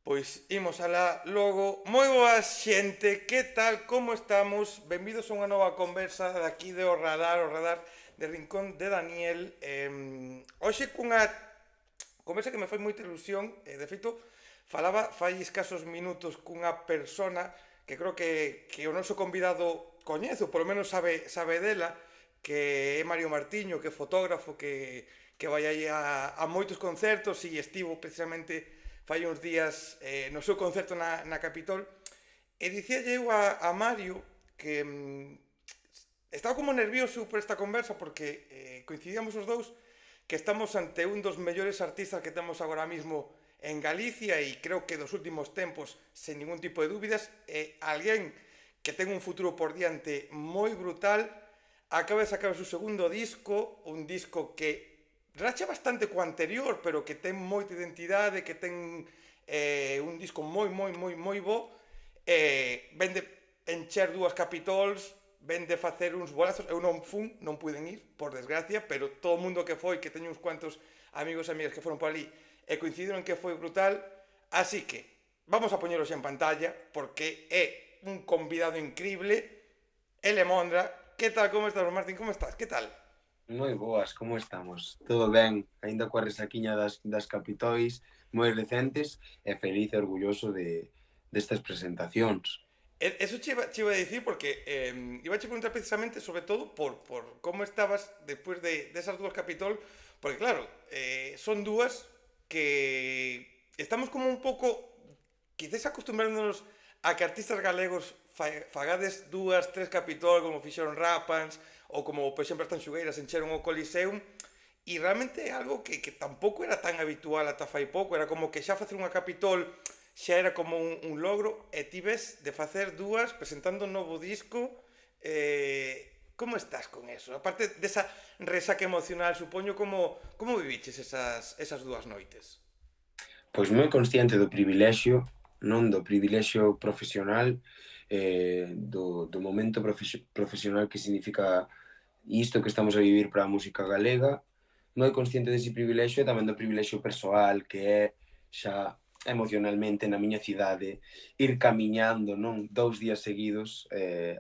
Pois imos alá logo. Moi boa xente, que tal, como estamos? Benvidos a unha nova conversa daqui de o radar de Rincón de Daniel. Hoxe cunha conversa que me foi moita ilusión, de feito, falaba fai escasos minutos cunha persona que creo que o noso convidado coñezo, polo menos sabe dela, que é Mario Martiño, que é fotógrafo, que vai aí a moitos concertos e estivo precisamente fai uns días no seu concerto na Capitol. E dicíalle eu a Mario que estaba como nervioso por esta conversa porque coincidíamos os dous que estamos ante un dos mellores artistas que temos agora mismo en Galicia e creo que dos últimos tempos, sen ningún tipo de dúbidas, alguén que ten un futuro por diante moi brutal. Acaba de sacar o seu segundo disco, un disco que racha bastante co anterior, pero que ten moita identidade, que ten un disco moi bo. Vende encher dúas Capitols, vende facer uns bolazos. Eu non fun, non puiden ir, por desgracia, pero todo o mundo que foi, que teño uns cuantos amigos e amigas que foron por ali e coincidiron que foi brutal. Así que vamos a poñeros en pantalla porque é un convidado increíble. Ele Mondra. Que tal, como estás, Martín? Como estás? Que tal? Moi boas, como estamos? Todo ben, aínda coa resaquiña das Capitois moi recentes e feliz e orgulloso destas presentacións. Eso che iba a decir porque iba a che preguntar precisamente sobre todo por como estabas despois de esas dúas Capitol, porque claro, son dúas que estamos como un pouco quizás acostumbrándonos a que artistas galegos fagades dúas, tres Capitol como fixeron Rapans ou como por exemplo as Tanxugueiras encheron o Coliseum e realmente é algo que tampouco era tan habitual ata fai pouco, era como que xa facer unha Capitol xa era como un logro e ti ves de facer dúas presentando un novo disco. Como estás con eso? Aparte desa resaca emocional, supoño, como viviches esas dúas noites? Pois moi consciente do privilexio, non do privilexio profesional, do momento profesional que significa isto que estamos a vivir para a música galega, moi consciente dese privilexio e tamén do privilexio persoal, que é xa emocionalmente na miña cidade ir camiñando, non, 2 días seguidos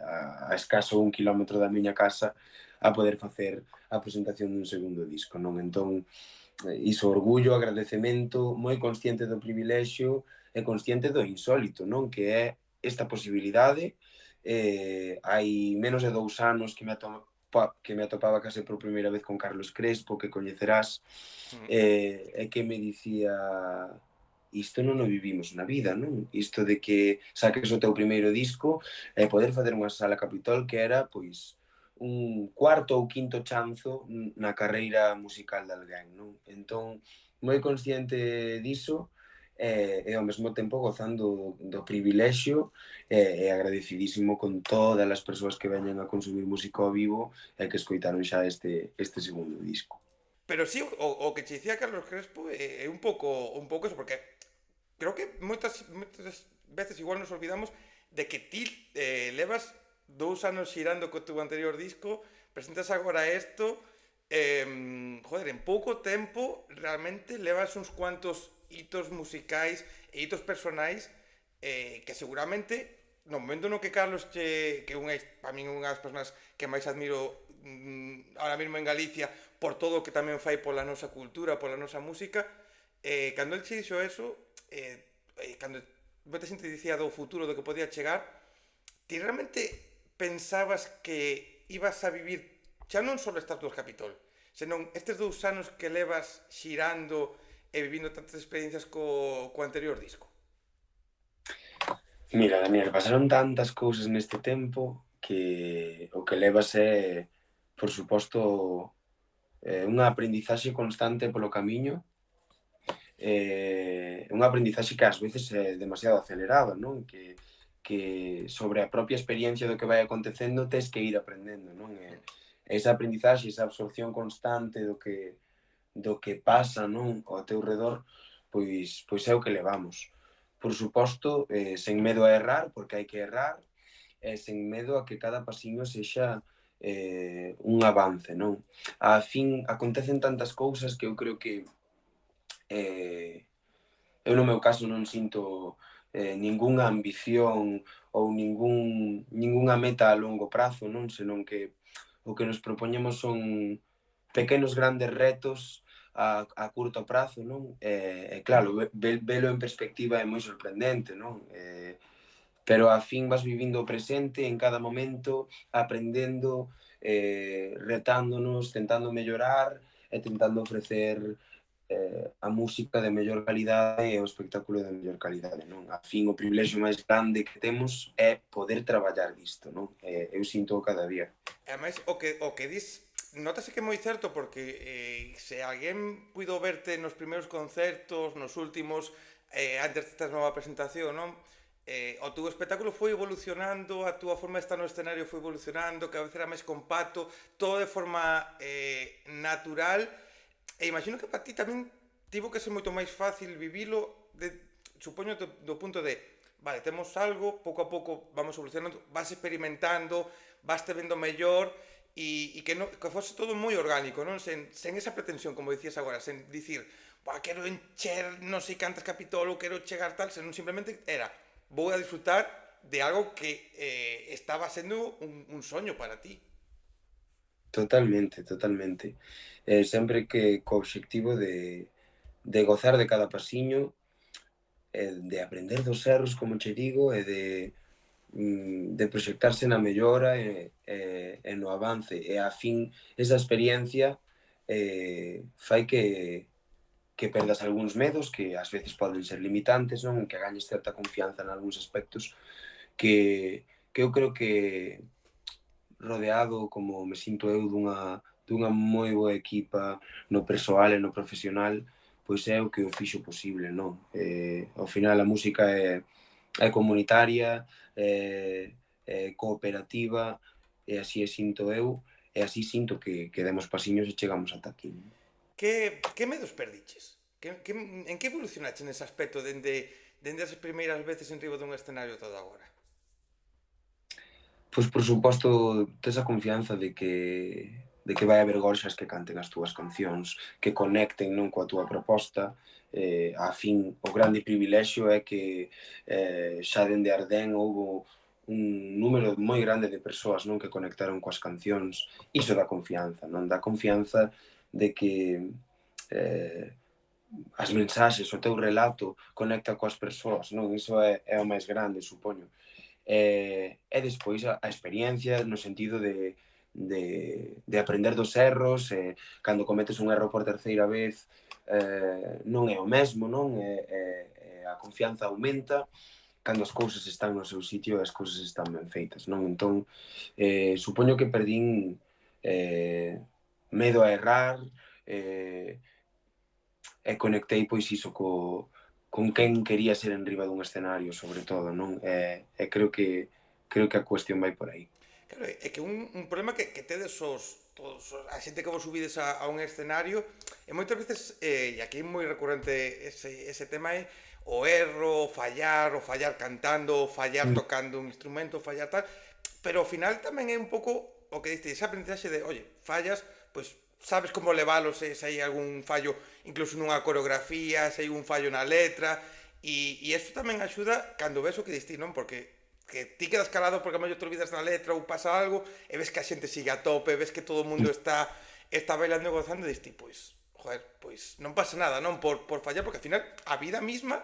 a escaso 1 kilómetro da miña casa a poder facer a presentación dun segundo disco, non? Entón, iso orgullo, agradecemento, moi consciente do privilexio e consciente do insólito, non? Que é esta posibilidade. Hai menos de 2 anos que me atopaba case por primeira vez con Carlos Crespo, que coñecerás, Mm. e que me dicía isto non o vivimos na vida, non? Isto de que saques o teu primeiro disco e poder facer unha sala Capitol que era, pois, un cuarto ou quinto chanzo na carreira musical de alguén, non? Entón, moi consciente diso e ao mesmo tempo gozando do privilexio e agradecidísimo con todas as persoas que veñen a consumir música ao vivo e que escoitaron xa este segundo disco. Pero sí, o que che dicía Carlos Crespo é un pouco eso, porque creo que moitas veces igual nos olvidamos de que ti levas 2 anos xirando co teu anterior disco, presentas agora isto, joder, en pouco tempo realmente levas uns cuantos hitos musicais e hitos personais que seguramente no momento no que Carlos que para min unha das persoas que máis admiro ahora mesmo en Galicia por todo o que tamén fai pola nosa cultura, pola nosa música, cando el che dixo eso, cando moita xente dicía do futuro, do que podía chegar, ti realmente pensabas que ibas a vivir xa non só estas dúas Capitol, senón estes 2 anos que levas xirando e vivindo tantas experiencias co anterior disco? Mira, Daniel, pasaron tantas cousas neste tempo que o que levas é, por suposto, unha aprendizaxe constante polo camiño, unha aprendizaxe que ás veces é demasiado acelerada, non? Que sobre a propia experiencia do que vai acontecendo tes que ir aprendendo, non? Esa aprendizaxe, esa absorción constante do que pasa, non? Ao teu redor, pois é o que levamos. Por suposto, sen medo a errar, porque hai que errar, e sen medo a que cada pasiño sexa un avance, non? A fin, acontecen tantas cousas que eu creo que eh, eu no meu caso non sinto ningunha ambición ou ningunha meta a longo prazo, non? Senón que o que nos propoñemos son pequenos grandes retos a curto prazo, non? Claro, velo en perspectiva é moi sorprendente, non? Pero a fin vas vivindo o presente en cada momento, aprendendo, retándonos, tentando mellorar e tentando ofrecer a música de mellor calidade e o espectáculo de mellor calidade, non? A fin, o privilexio máis grande que temos é poder traballar disto, non? Eu sinto cada día. E ademais, o que dis, notase que é moi certo porque se alguén puido verte nos primeiros concertos, nos últimos, antes desta nova presentación, non? O teu espectáculo foi evolucionando, a túa forma de estar no escenario foi evolucionando, cada vez era máis compacto, todo de forma natural, e imagino que para ti tamén tivo que ser moito máis fácil vivilo, supoño do punto de, vale, temos algo, pouco a pouco vamos evolucionando, vas experimentando, vas te vendo mellor, e que, no, que fose todo moi orgánico, non? Sen esa pretensión, como dicías agora, sen dicir, quero encher non sei cantas capítulos, quero chegar tal, senón simplemente era, vou a disfrutar de algo que estaba sendo un soño para ti. Totalmente, totalmente. Sempre que co obxectivo de gozar de cada pasiño, de aprender dos erros, como che digo, e de proxectarse na mellora e no avance. E a fin, esa experiencia fai que perdas algúns medos que ás veces poden ser limitantes, non? Que gañes certa confianza en algúns aspectos que, que eu creo que rodeado como me sinto eu dunha moi boa equipa no persoal e no profesional, pois é o que o fixo posible, non? Ao final a música é comunitaria, é cooperativa, e así e sinto eu, e así sinto que demos pasiños e chegamos ata aquí. Que medos perdiches? En que evolucionaches nese aspecto dende as primeiras veces en riba dun escenario todo agora? Pois, por suposto, tes a confianza de que vai haber gorxas que canten as túas cancións, que conecten non coa túa proposta. A fin, o grande privilexio é que xa dende Ardén houbo un número moi grande de persoas non que conectaron coas cancións. Iso dá confianza, non? Dá confianza de que eh, as mensaxes, o teu relato conecta coas persoas, non? Iso é o máis grande, supoño. E despois a experiencia no sentido de aprender dos erros, cando cometes un erro por terceira vez non é o mesmo, non? A confianza aumenta cando as cousas están no seu sitio e as cousas están ben feitas, non? Entón, supoño que perdín medo a errar, eh, e conectei pois iso con quen quería ser en riba dun escenario, sobre todo, non? E creo que a cuestión vai por aí. Claro, é que un problema que tedes a xente que vos subides a un escenario, e moitas veces, e aquí é moi recurrente ese tema, é o fallar cantando, o fallar Mm. tocando un instrumento, o fallar tal, pero ao final tamén é un pouco o que diste, esa aprendizaxe de, oye, fallas, pois sabes como levalo se hai algún fallo, incluso nunha coreografía, se hai un fallo na letra, e isto tamén axuda cando ves o que diste, non? Porque que ti quedas calado porque a mellor te olvidas da letra ou pasa algo e ves que a xente sigue a tope, ves que todo o mundo está bailando e gozando e diste, pois, joder, pois non pasa nada, non? Por fallar, porque ao final a vida misma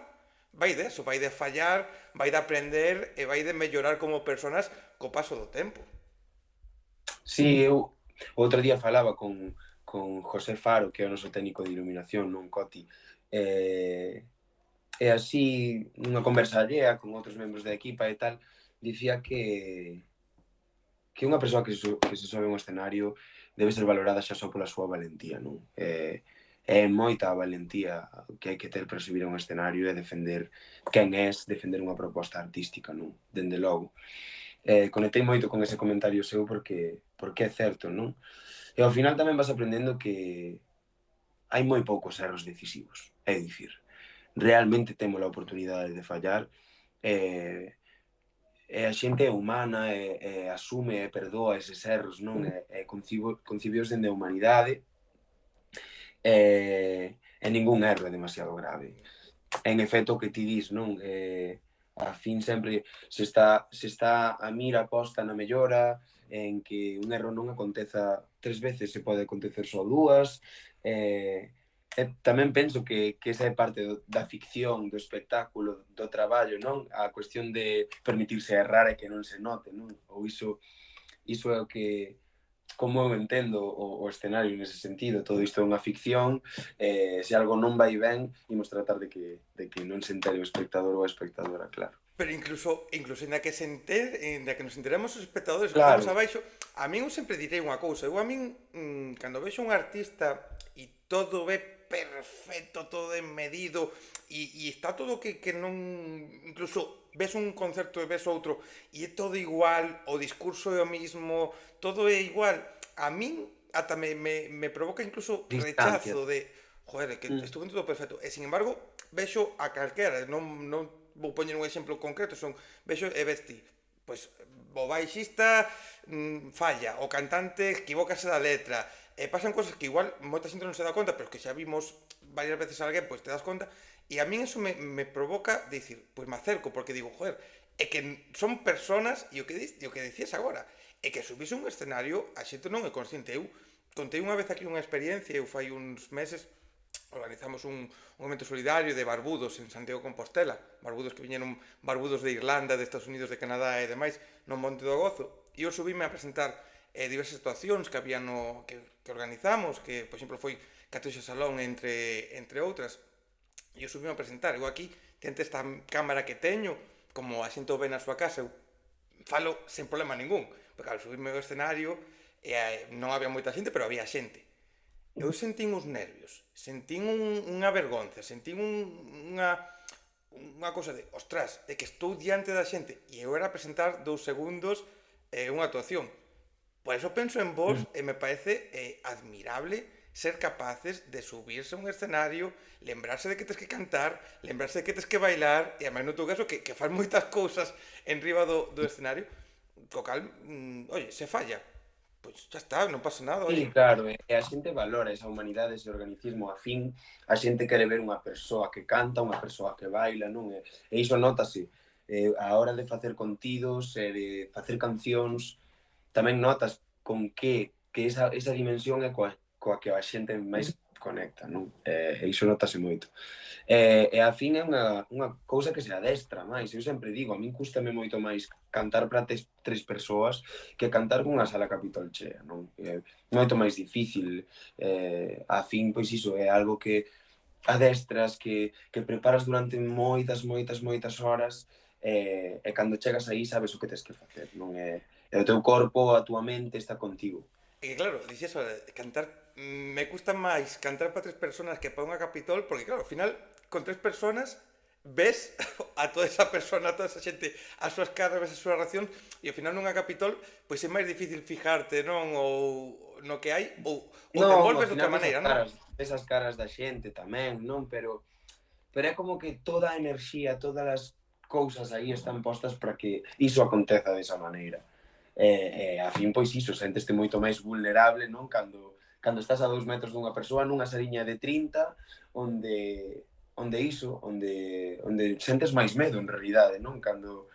vai de eso, vai de fallar, vai de aprender e vai de mellorar como personas co paso do tempo. Sí, eu outro día falaba con José Faro, que é o noso técnico de iluminación, non Coti, e así, nunha conversa allea con outros membros da equipa e tal, dicía que unha persoa que se sobe a un escenario debe ser valorada xa só pola súa valentía, non? É moita a valentía que hai que ter para subir a un escenario e defender quen és, defender unha proposta artística, non? Dende logo. Conectei moito con ese comentario seu porque é certo, non? E ao final tamén vas aprendendo que hai moi poucos erros decisivos. É dicir, realmente temos a oportunidade de fallar e a xente é humana e asume e perdoa eses erros, non? Concibios dende a humanidade e ningún erro é demasiado grave. en efecto, o que ti dis, non? A fin sempre se está a mira posta na mellora, en que un erro non aconteza 3 veces, se pode acontecer só 2, tamén penso que esa é parte da ficción, do espectáculo, do traballo, non? A cuestión de permitirse errar e que non se note, non? Ou iso é o que, como eu entendo o escenario nese sentido, todo isto é unha ficción, se algo non vai ben, imos tratar de que non se entere o espectador ou a espectadora, claro. Pero incluso ainda que nos enteremos os espectadores que estamos Claro, abaixo, a min eu sempre direi unha cousa. Eu a min, cando vexo un artista e todo é perfecto, todo é medido e está todo que non... Incluso ves un concerto e ves outro e é todo igual, o discurso é o mismo, todo é igual. A min ata me provoca incluso distancia. rechazo de... Joder, que Mm. estou todo perfecto. E, sin embargo, vexo a calquera, non vou poñer un exemplo concreto, vexo e vesti, pois o baixista falla, o cantante equivócase da letra, e pasan cosas que igual moita xente non se dá conta, pero que xa vimos varias veces a alguén, pois te das conta, e a min eso me provoca dicir, pois me acerco, porque digo, joder, é que son personas, e o que dicías agora, é que subise un escenario, a xente non é consciente. Eu contei unha vez aquí unha experiencia, eu fai uns meses, organizamos un evento solidario de barbudos en Santiago de Compostela, barbudos que viñeron barbudos de Irlanda, de Estados Unidos, de Canadá e demais, no Monte do Gozo, e eu subíme a presentar diversas actuacións que había que organizamos, que, por exemplo, foi Catoxa Salón entre outras, e eu subíme a presentar. Eu aquí, tente esta cámara que teño, como a xente o ve na súa casa, eu falo sen problema ningún, porque claro, subíme ao escenario e non había moita xente, pero había xente. Eu sentín os nervios, sentín unha vergonza, sentín unha cosa de, ostras, de que estou diante da xente e eu era a presentar 2 segundos unha actuación. Por eso penso en vos e me parece admirable ser capaces de subirse a un escenario, lembrarse de que tens que cantar, lembrarse de que tens que bailar e a máis no teu caso que faz moitas cousas en riba do escenario, co cal, oye, se falla, pois xa está, non pasa nada, Sí, oye. claro, e a xente valora esa humanidade, ese organismo, a fin, a xente quere ver unha persoa que canta, unha persoa que baila, non? E iso notase, a hora de facer contidos, de facer cancións, tamén notas con que esa dimensión é coa que a xente máis conecta, non? E iso notase moito. E a fin é unha cousa que se adestra máis. Eu sempre digo, a min cústame moito máis cantar para tres persoas que cantar cunha sala Capitol chea, non? É moito máis difícil. A fin, pois iso, é algo que adestras, que preparas durante moitas horas, e cando chegas aí sabes o que tens que facer, non? E o teu corpo, a túa mente está contigo. E claro, dixes, cantar, me custa máis cantar para 3 personas que para unha Capitol, porque claro, ao final, con 3 personas, ves a toda esa persona, a toda esa xente, as súas caras, ves as súas reaccións, e ao final nunha Capitol, pois é máis difícil fijarte, non? Ou no que hai, ou te Non, ao envolves de outra final maneira, non? esas caras da xente tamén, non? Pero é como que toda a enerxía, todas as cousas aí están postas para que iso aconteza desa maneira. A fin, pois iso, senteste moito máis vulnerable, non? Cando estás a 2 metros dunha persoa nunha saliña de 30, onde sentes máis medo, en realidade, non? Cando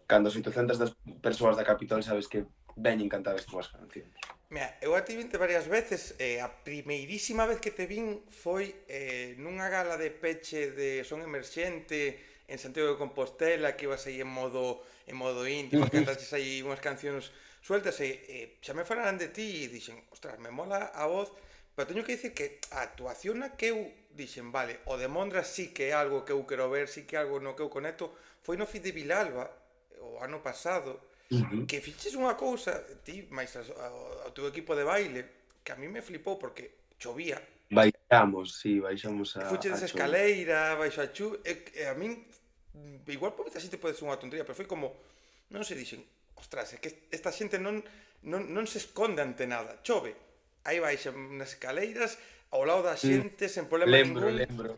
700 das persoas da capital sabes que veñen cantar as túas cancións. Mira, eu a ti vinte varias veces, a primeirísima vez que te vin foi nunha gala de peche de Son Emerxente en Santiago de Compostela, que ibas aí en modo íntimo, que cantaches aí unhas cancións sueltas xa me falaran de ti e dixen, ostras, me mola a voz, pero teño que dicir que a actuación na que eu dixen, vale, o de Mondra sí que é algo que eu quero ver, sí que é algo no que eu conecto, foi no Fi de Vilalba, o ano pasado, que fixes unha cousa, ti, máis ao teu equipo de baile, que a mí me flipou porque chovía. Baixamos E a fuchedes Chou. escaleira, baixo a chu, e a min, igual por esta xente pode ser unha tontería, pero foi como, non se dixen, ostras, é que esta xente non se esconde ante nada, chove, aí baixan nas escaleiras, ao lado da Mm, xente, sen problema lembro, ningún. lembro.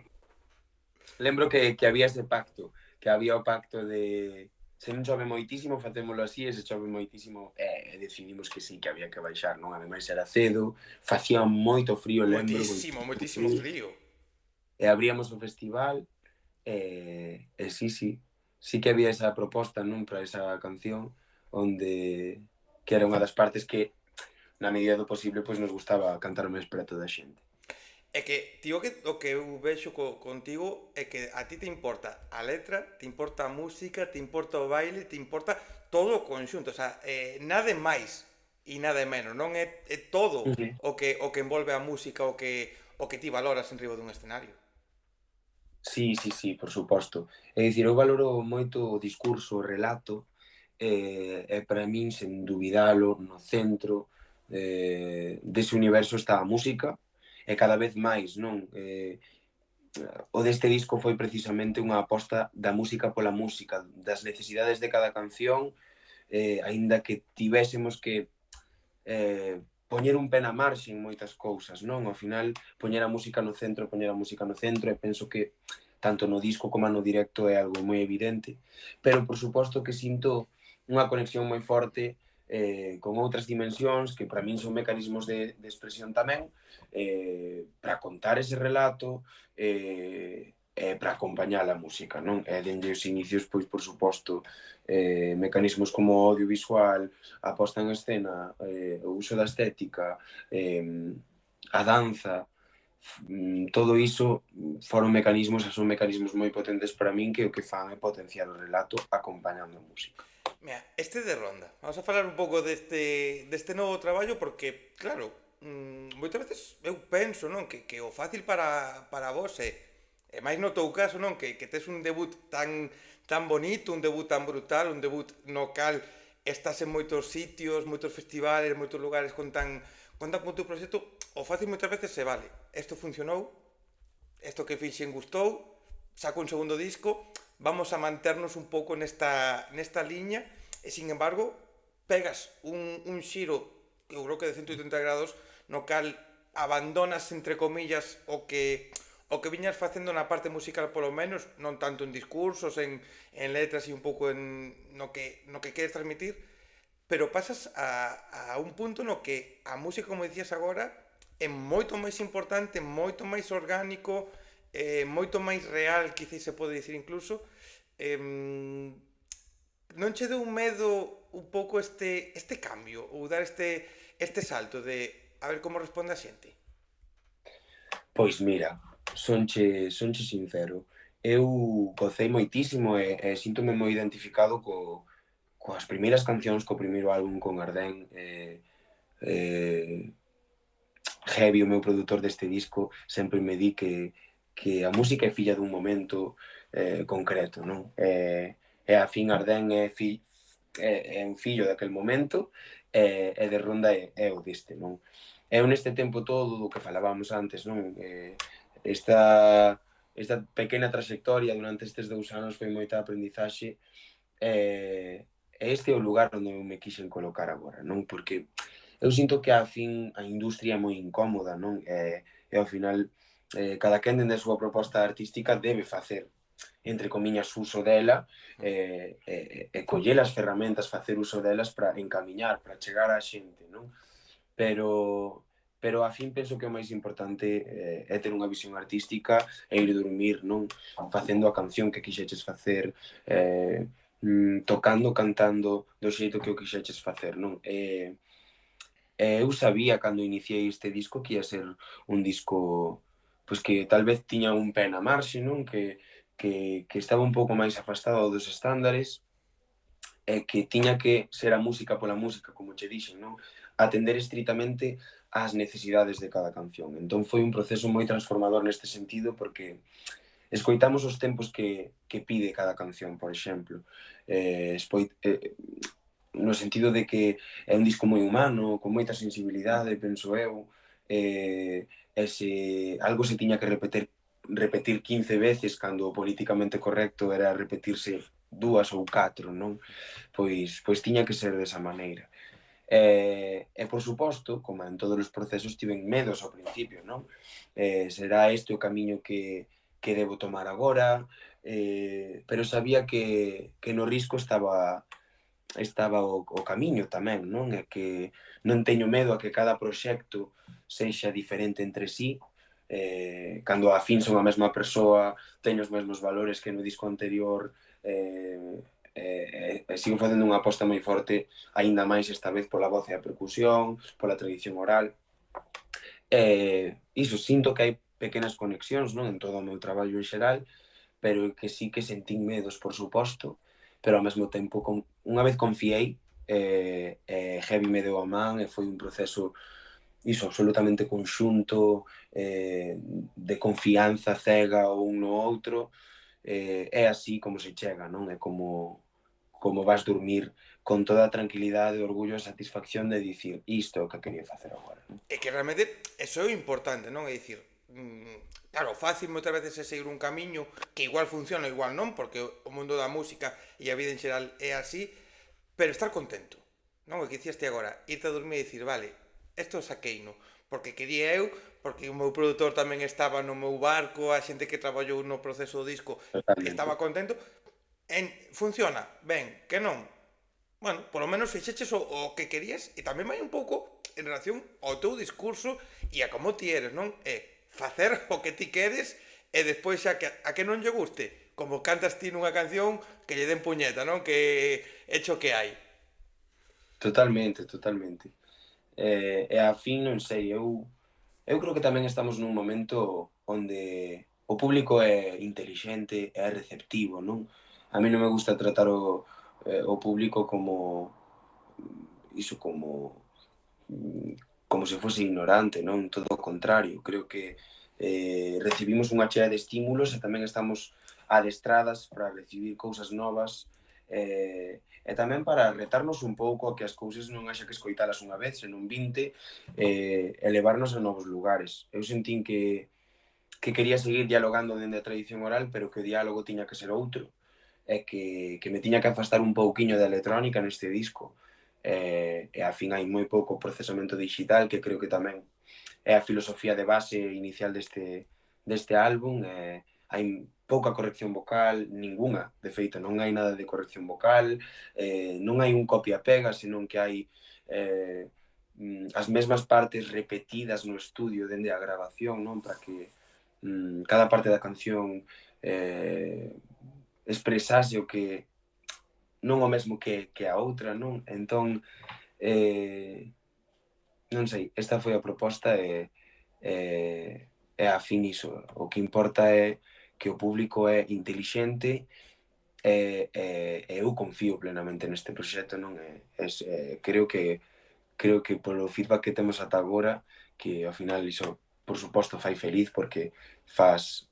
Lembro que había ese pacto, que había o pacto de se non chove moitísimo, facémolo así, e se chove moitísimo, decidimos que sí, que había que baixar, non? Ademais era cedo, facía moito frío, lembro, Moitísimo, moitísimo moitísimo frío, frío. e abríamos o festival, Sí que había esa proposta, non, para esa canción, onde que era unha das partes que, na medida do posible, pois nos gustaba cantar máis para toda a xente. É que, tío, o que eu vexo contigo é que a ti te importa a letra, te importa a música, te importa o baile, te importa todo o conxunto, o sea, nada máis e nada menos, non é todo Uh-huh. o que envolve a música, o que ti valoras en riba dun escenario. Sí, por suposto. É dicir, eu valoro moito o discurso, o relato, e para min, sen dubidalo, no centro dese universo está a música, e cada vez máis, non? O deste disco foi precisamente unha aposta da música pola música, das necesidades de cada canción, aínda que tivésemos que poñer un pé na marxe en moitas cousas, non? Ao final, poñer a música no centro, e penso que tanto no disco como no directo é algo moi evidente, pero por suposto que sinto unha conexión moi forte con outras dimensións que para min son mecanismos de expresión tamén, para contar ese relato, para acompañar a música, non? E dende os inicios, pois, por suposto, mecanismos como o audiovisual, a posta en escena, o uso da estética, a danza, todo iso foron mecanismos e son mecanismos moi potentes para min, que o que fan é potenciar o relato acompañando a música. Mira, este de Ronda. Vamos a falar un pouco deste novo traballo porque, claro, moitas veces eu penso, non, que o fácil para vos é máis no teu caso, non, que tes un debut tan bonito, un debut tan brutal, un debut no cal estás en moitos sitios, moitos festivales, moitos lugares con tan con teu proxecto, o fácil moitas veces se vale. Isto funcionou, isto que fixen gustou, saco un segundo disco, vamos a manternos un pouco nesta liña, e sin embargo, pegas un xiro, que eu creo que de 180 grados, no cal abandonas, entre comillas, o que viñas facendo na parte musical polo menos, non tanto en discursos, en letras e un pouco no que queres transmitir, pero pasas a un punto no que a música, como dicías agora, é moito máis importante, moito máis orgánico, moito máis real, quizás se pode dicir incluso. Non che deu medo un pouco este cambio, ou dar este salto de a ver como responde a xente? Pois mira, sonche sincero, eu gocei moitísimo e síntome moi identificado coas primeiras cancións, co primeiro álbum con Ardén. Eh, Heavy, o meu produtor deste disco, sempre me di que a música é filla dun momento concreto, non? E a fin Ardén é un fillo daquel momento, e de Ronda é o deste, non? Eu neste tempo todo do que falábamos antes, non? Esta pequena trayectoria durante estes 2 anos foi moita aprendizaxe, e este é o lugar onde eu me quixen colocar agora, non? Porque eu sinto que á fin a industria é moi incómoda, non? E ao final, cada quen dende a súa proposta artística debe facer, entre comiñas, uso dela, coller as ferramentas, facer uso delas para encamiñar, para chegar á xente, non? Pero a fin penso que o máis importante é ter unha visión artística e ir dormir, non? Facendo a canción que quixeches facer, tocando, cantando do xeito que o quixeches facer, non? Eu sabía cando iniciei este disco que ia ser un disco, pois, que tal vez tiña un pé na marxe, non? Que estaba un pouco máis afastado dos estándares, e que tiña que ser a música pola música, como che dixen, non? Atender estritamente ás necesidades de cada canción. Entón foi un proceso moi transformador neste sentido, porque escoitamos os tempos que pide cada canción, por exemplo. No sentido de que é un disco moi humano, con moita sensibilidade, penso eu, e se algo se tiña que repetir 15 veces cando o políticamente correcto era repetirse 2 ou 4, non? Pois tiña que ser desa maneira. E por suposto, como en todos os procesos, tiven medos ao principio, non? Será este o camiño que debo tomar agora? Pero sabía que no risco estaba o camiño tamén, non? E que non teño medo a que cada proxecto sexa diferente entre sí, cando a fin son a mesma persoa, teño os mesmos valores que no disco anterior, sigo facendo unha aposta moi forte, aínda máis esta vez pola voz e a percusión, pola tradición oral. Iso, sinto que hai pequenas conexións, non, en todo o meu traballo en xeral, pero que sí que sentín medos, por suposto, pero ao mesmo tempo, unha vez confiei, Heavy me deu a man e foi un proceso iso, absolutamente conxunto, de confianza cega o un no outro, é así como se chega, non? É como vas dormir con toda a tranquilidade, orgullo e satisfacción de dicir isto é o que quería facer agora, non? É que realmente eso é o importante, non? É dicir, claro, fácil moitas veces é seguir un camiño que igual funciona, igual non, porque o mundo da música e a vida en xeral é así, pero estar contento, non? O que dicías agora, irte a dormir e dicir, vale, isto saqueino, porque quería eu, porque o meu produtor tamén estaba no meu barco, a xente que traballou no proceso do disco Totalmente. estaba contento, funciona, ben, que non, bueno, polo menos fixeches o que querías e tamén vai un pouco en relación ao teu discurso e a como ti eres, non? É facer o que ti queres e despois xa que a que non lle guste, como cantas ti nunha canción que lle den puñeta, non? Que hecho que hai. Totalmente, totalmente. E a fin, non sei, eu creo que tamén estamos nun momento onde o público é intelixente, é receptivo, non? A mí non me gusta tratar o público como iso como se fose ignorante, non? Todo o contrario, creo que recibimos unha chea de estímulos e tamén estamos adestradas para recibir cousas novas e tamén para retarnos un pouco a que as cousas non haxa que escoitalas unha vez, senón 20 e levarnos a novos lugares. Eu sentín que quería seguir dialogando dende a tradición oral, pero que o diálogo tiña que ser outro e que me tiña que afastar un pouquiño da electrónica neste disco. E a fin hai moi pouco procesamento digital, que creo que tamén é a filosofía de base inicial deste álbum. Hai pouca corrección vocal, ninguna, de feito, non hai nada de corrección vocal, non hai un copia-pega, senón que hai as mesmas partes repetidas no estudio dende a grabación, non? Para que cada parte da canción expresase o que non o mesmo que a outra, non? Entón, non sei, esta foi a proposta e a fin iso. O que importa é que o público é intelixente e eu confío plenamente neste proxecto, non? Creo que polo feedback que temos ata agora, que ao final iso, por suposto, fai feliz porque faz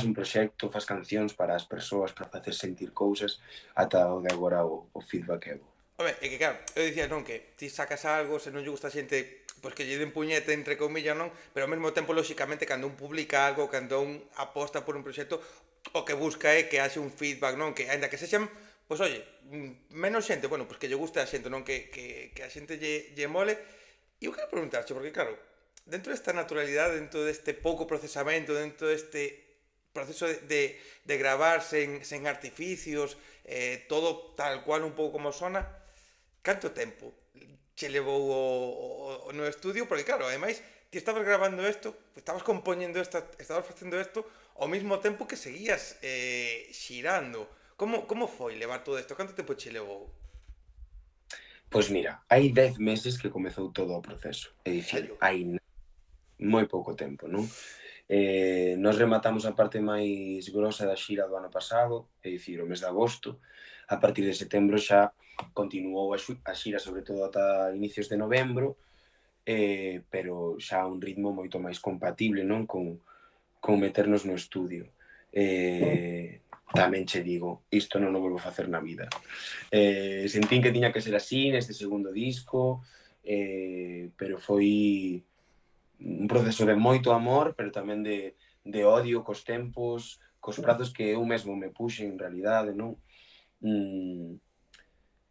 un proxecto, faz cancións para as persoas, para facer sentir cousas, ata o de agora o feedback é bo. Home, é que claro, eu dicía non que ti sacas algo, se non lle gusta a xente, pois que lle den puñete entre comillas, non? Pero ao mesmo tempo, lóxicamente, cando un publica algo, cando un aposta por un proxecto, o que busca é que haxe un feedback, non? Que aínda que sexan, pois oye, menos xente, bueno, pois que lle guste a xente, non? Que a xente lle mole. E eu quero preguntarche, porque claro, dentro desta naturalidade, dentro deste pouco procesamento, dentro deste proceso de gravar sen artificios, todo tal cual un pouco como sona, canto tempo che levou no estudio? Porque claro, ademais, ti estabas grabando isto, estabas compoñendo isto, estabas facendo isto ao mesmo tempo que seguías xirando. Como foi levar todo isto? Canto tempo che levou? Pois mira, hai 10 meses que comezou todo o proceso, é En dicir, serio? hai moi pouco tempo, non? Nos rematamos a parte máis grosa da xira do ano pasado, é dicir, o mes de agosto. A partir de setembro xa continuou a xira, sobre todo ata inicios de novembro, pero xa a un ritmo moito máis compatible, non? Con meternos no estudio. Tamén che digo, isto non o volvo a facer na vida. Sentín que tiña que ser así neste segundo disco, pero foi un proceso de moito amor, pero tamén de odio cos tempos, cos prazos que eu mesmo me puxe en realidade, non?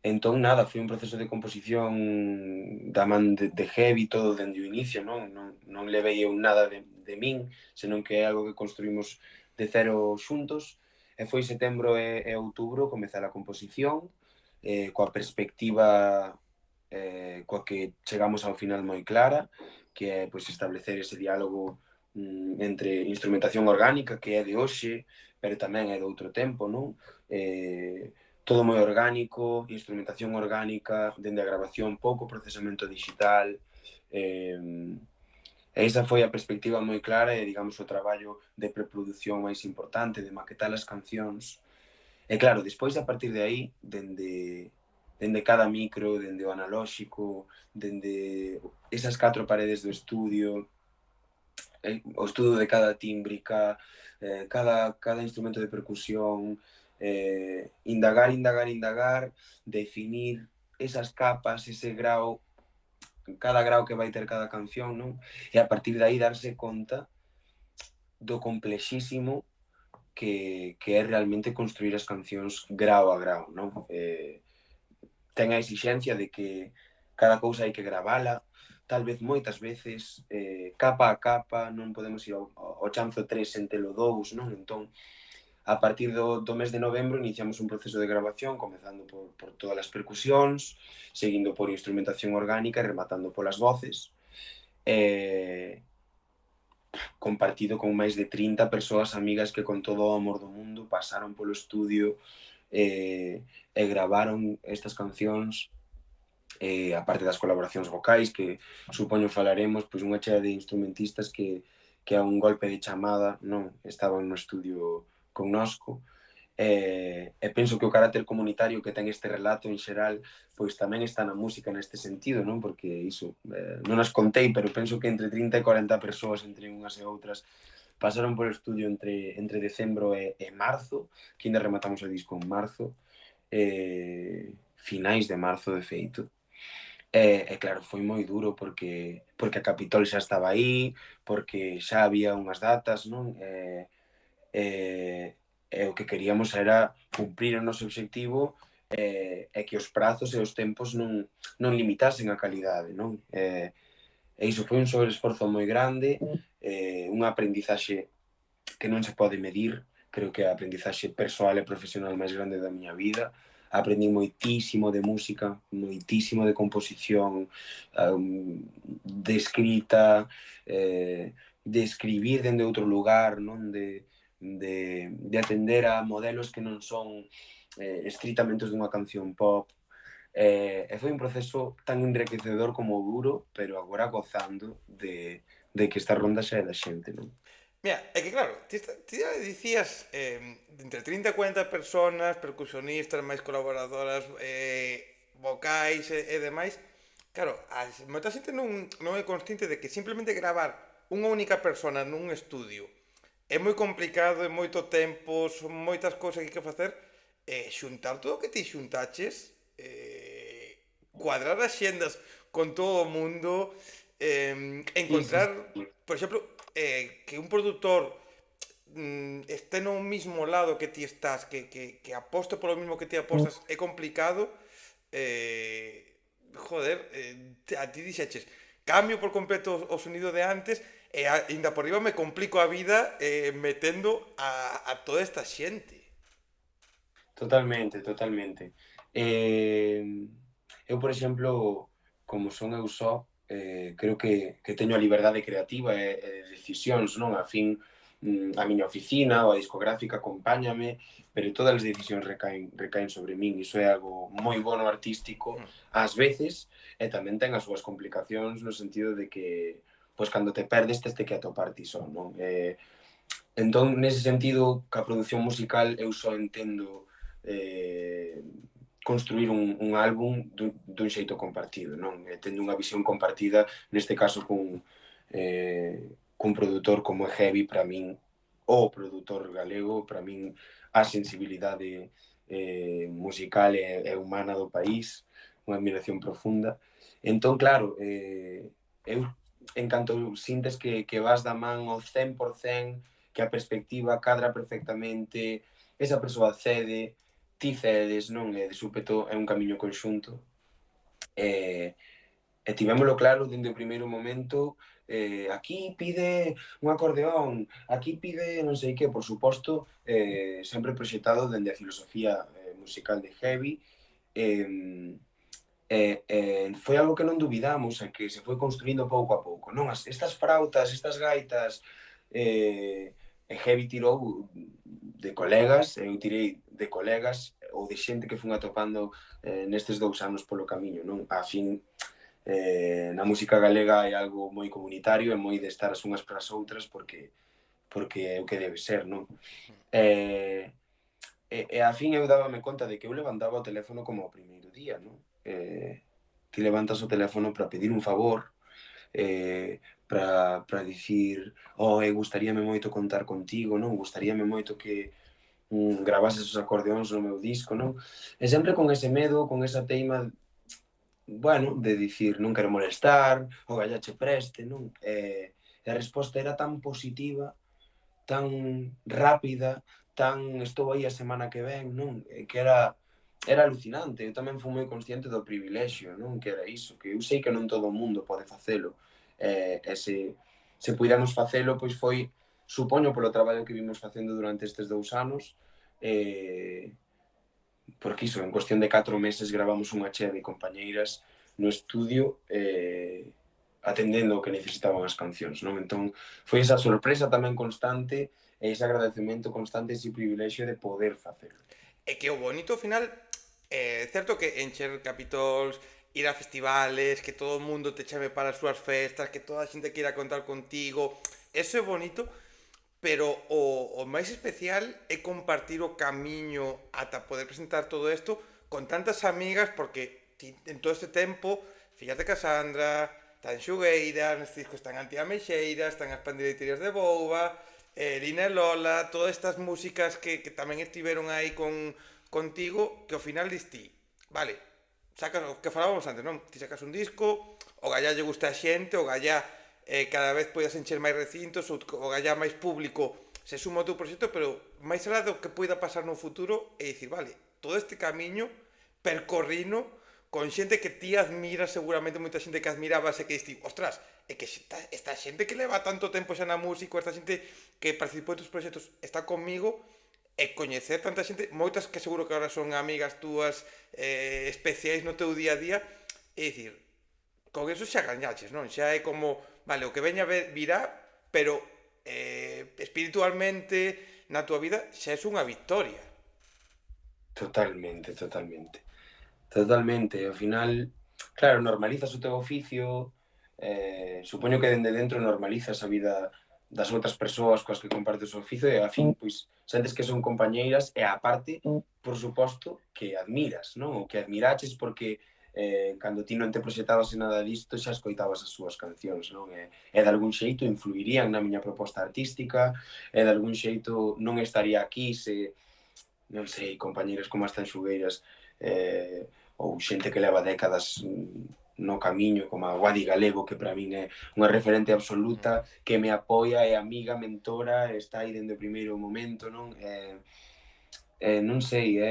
Entón, nada, foi un proceso de composición da man de Heavy todo dende o inicio, non levei eu nada de min, senón que é algo que construímos de cero xuntos, e foi setembro e outubro comezar a composición, coa perspectiva coa que chegamos ao final moi clara, que é pois, establecer ese diálogo entre instrumentación orgánica, que é de hoxe, pero tamén é de outro tempo, non? Todo moi orgánico, instrumentación orgánica, dende a grabación, pouco procesamento digital, e esa foi a perspectiva moi clara e, digamos, o traballo de preproducción máis importante, de maquetar as cancións. E claro, despois, a partir de aí, dende cada micro, dende o analóxico, dende esas 4 paredes do estudio, o estudo de cada tímbrica, cada instrumento de percusión, indagar, definir esas capas, ese grau, cada grau que vai ter cada canción, non? E a partir de aí darse conta do complexísimo que é realmente construir as cancións grau a grau, non? Ten a exixencia de que cada cousa hai que gravala, tal vez moitas veces, capa a capa, non podemos ir ao chanzo 3 sen telo 2, non? Entón, a partir do mes de novembro iniciamos un proceso de grabación, comezando por todas as percusións, seguindo por instrumentación orgánica e rematando polas voces, compartido con máis de 30 persoas amigas que con todo o amor do mundo pasaron polo estudio e gravaron estas cancións, a parte das colaboracións vocais, que supoño falaremos, pois unha chea de instrumentistas que a un golpe de chamada non estaban no estudio connosco, e penso que o carácter comunitario que ten este relato en xeral pois tamén está na música neste sentido, non? Porque iso, non as contei, pero penso que entre 30 e 40 persoas entre unhas e outras pasaron polo estudio entre decembro e marzo, que ainda rematamos o disco en marzo, finais de marzo de feito. E claro, foi moi duro porque a Capitol xa estaba aí, porque xa había unhas datas, non? E o que queríamos era cumprir o noso obxectivo e que os prazos e os tempos non limitasen a calidade, non? E iso foi un sobreesforzo moi grande, unha aprendizaxe que non se pode medir, creo que a aprendizaxe persoal e profesional máis grande da miña vida. Aprendí moitísimo de música, moitísimo de composición, de escrita, de escribir dende outro lugar, non? De atender a modelos que non son estritamente dunha canción pop. E foi un proceso tan enriquecedor como duro, pero agora gozando de que esta ronda xa é da xente, non? Mira, é que claro, ti ya dicías entre 30 e 40 personas, percusionistas, máis colaboradoras, vocais e demais. Claro, moita xente non é consciente de que simplemente gravar unha única persona nun estudio é moi complicado, é moito tempo, son moitas cousas que hai que facer, xuntar todo o que ti xuntaches, cuadrar as xendas con todo o mundo, Sí, sí, encontrar, sí. por exemplo, que un produtor este no mismo lado que ti estás, que aposte polo mismo que ti apostas, é complicado. Joder, a ti dixeches, cambio por completo o sonido de antes e ainda por riba me complico a vida metendo a toda esta xente. Totalmente, totalmente. Eu, por exemplo, como son eu só, creo que teño a liberdade creativa e de decisións, non? A fin, a miña oficina ou a discográfica acompáñame, pero todas as decisións recaen sobre min. Iso é algo moi bono artístico, Hmm. ás veces, e tamén ten as súas complicacións no sentido de que, pois, cando te perdes, tes que atopar ti só, non? Entón, nese sentido, ca produción musical, eu só entendo construir un álbum dun xeito compartido, non? Tendo unha visión compartida, neste caso cun produtor como é Heavy, para min, o produtor galego, para min, a sensibilidade musical e humana do país, unha admiración profunda. Entón, claro, eu, en canto sintes que vas da man ao 100%, que a perspectiva cadra perfectamente, esa persoa cede, ti cedes, non? E de súpeto é un camiño conxunto. E tivémolo claro dende o primeiro momento, aquí pide un acordeón, aquí pide non sei que, por suposto, sempre proxectado dende a filosofía musical de Heavy, foi algo que non dubidamos e que se foi construindo pouco a pouco, non? Estas frautas, estas gaitas, e Heavy tirou de colegas, eu tirei de colegas ou de xente que fun atopando nestes 2 anos polo camiño, non? A fin, na música galega hai algo moi comunitario e moi de estar as unhas para as outras porque é o que debe ser, non? E, e a fin eu dábame conta de que eu levantaba o teléfono como o primeiro día, non? Ti levantas o teléfono para pedir un favor, para dicir, oh, gustaríame moito contar contigo, non? Gustaríame moito que gravases os acordeóns no meu disco, non? E sempre con ese medo, con esa teima, bueno, de dicir, non quero molestar, o gallache preste, non? E a resposta era tan positiva, tan rápida, tan estou aí a semana que ven, non? Que era alucinante. Eu tamén fui moi consciente do privilexio, non? Que era iso, que eu sei que non todo o mundo pode facelo. E se puidamos facelo, pois foi, supoño, polo traballo que vimos facendo durante estes 2 anos, porque iso, en cuestión de 4 meses gravamos unha chea de compañeiras no estudio, atendendo o que necesitaban as cancións, non? Entón, foi esa sorpresa tamén constante e ese agradecemento constante, ese privilexio de poder facelo. É que o bonito ao final é certo que encher capítols, ir a festivales, que todo o mundo te chame para as súas festas, que toda a xente queira contar contigo, eso é bonito, pero o máis especial é compartir o camiño ata poder presentar todo isto con tantas amigas, porque ti, en todo este tempo, fíjate Casandra, están Xugueiras, neste disco están Antía Meixeira, están as Pandireiterias de Bouba, Lina e Lola, todas estas músicas que tamén estiveron aí contigo, que ao final diste, vale, sacas o que falábamos antes, non? Ti sacas un disco, o gallá lle gusta a xente, o gallá cada vez podes encher máis recintos, o gallá máis público se suma ao teu proxecto, pero máis alá do que poida pasar no futuro é dicir, vale, todo este camiño percorrino con xente que ti admiras, seguramente moita xente que admirabas e que diste, ostras, é que esta xente que leva tanto tempo xa na música, esta xente que participou en tus proxectos está comigo, e coñecer tanta xente, moitas que seguro que agora son amigas túas especiais no teu día a día, e dicir, con eso xa gañaches, non? Xa é como, vale, o que veña virá, pero espiritualmente na túa vida xa é unha victoria. Totalmente, totalmente. Totalmente, ao final, claro, normalizas o teu oficio, supoño que dende dentro normalizas a vida das outras persoas coas que compartes o oficio e a fin, pois, sentes que son compañeiras e a parte, por suposto, que admiras, non? O que admiraches porque cando ti non te proxetabas en nada disto xa escoitabas as súas cancións, non? E de algún xeito influirían na miña proposta artística e de algún xeito non estaría aquí se, non sei, compañeiras como as Tanxugueiras ou xente que leva décadas no camiño, como a Guadi Galego, que para min é unha referente absoluta, que me apoia, é amiga, mentora, está aí dende o primeiro momento, non? Non sei,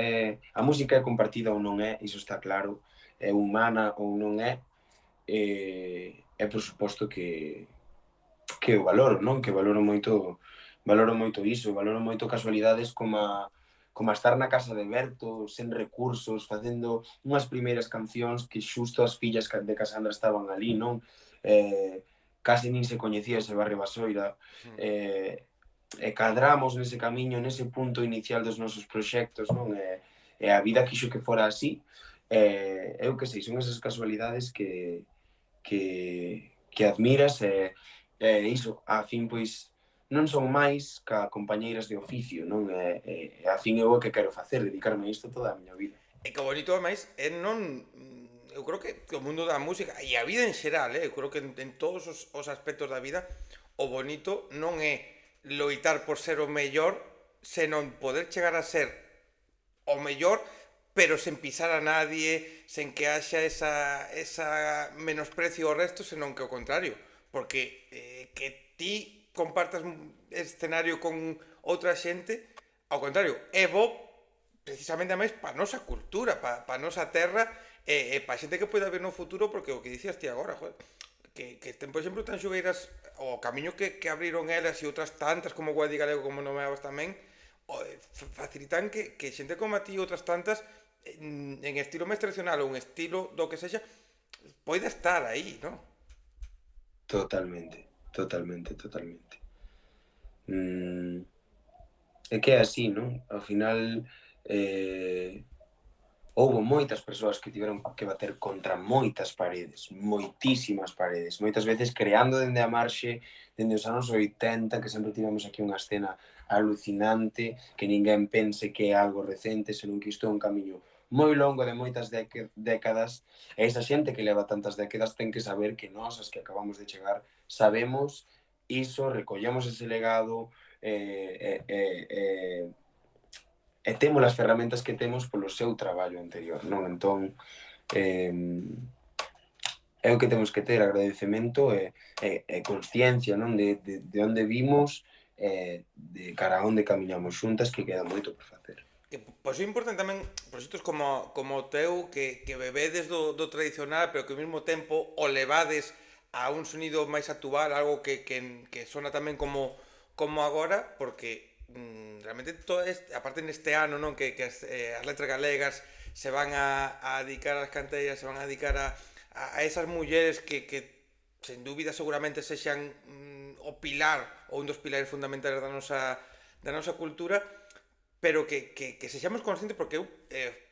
a música é compartida ou non é, iso está claro, é humana ou non é, e por suposto que o valoro, non? Que valoro moito iso, valoro moito casualidades como a estar na casa de Berto, sen recursos, facendo unhas primeiras cancións que xusto as fillas de Casandra estaban ali, non? Case nin se coñecía ese barrio Basoira, e cadramos nese camiño, nese punto inicial dos nosos proxectos, non? E a vida quixo que fora así, eu que sei, son esas casualidades que admiras iso, a fin, pois, non son máis ca compañeiras de oficio, non? E a fin eu o que quero facer, dedicarme a isto toda a miña vida. E que o bonito, ademais, é non... Eu creo que o mundo da música, e a vida en xeral, eu creo que en todos os aspectos da vida, o bonito non é loitar por ser o mellor, senón poder chegar a ser o mellor, pero sen pisar a nadie, sen que haxa esa menosprecio ao resto, senón que o contrario. Porque que ti compartas un escenario con outra xente, ao contrario, é bo precisamente a máis para a nosa cultura, para a nosa terra e para a xente que poida ver no futuro, porque o que dicías ti agora, joder, que ten, por exemplo, tan xugueiras o camiño que abriron elas e outras tantas como Guadi Galego, como nomeabas tamén, facilitan que xente como a ti e outras tantas en estilo máis tradicional ou en estilo do que sexa poida estar aí, non? Totalmente, totalmente, totalmente. Mm, é que é así, non? Ao final, houbo moitas persoas que tiveron que bater contra moitas paredes, moitísimas paredes, moitas veces creando dende a marxe, dende os anos 80, que sempre tivemos aquí unha escena alucinante, que ninguén pense que é algo recente, senón que isto é un camiño moi longo de moitas décadas, e esa xente que leva tantas décadas ten que saber que nós, as que acabamos de chegar, sabemos iso, recollemos ese legado, e temos as ferramentas que temos polo seu traballo anterior, non? Entón, eh, é o que temos que ter, agradecemento e consciencia, non? De onde vimos, de cara a onde camiñamos xuntas, que queda moito por facer. Pois é importante tamén proxectos como o teu que bebedes do tradicional, pero que ao mesmo tempo o levades a un sonido máis actual, algo que sona tamén como agora, porque realmente todo aparte neste ano, non, que as letras galegas se van a dedicar ás canteiras, se van a dedicar a esas mulleres que sen dúbida seguramente sexan o pilar ou un dos pilares fundamentales da nosa cultura, pero que sexamos conscientes, porque eu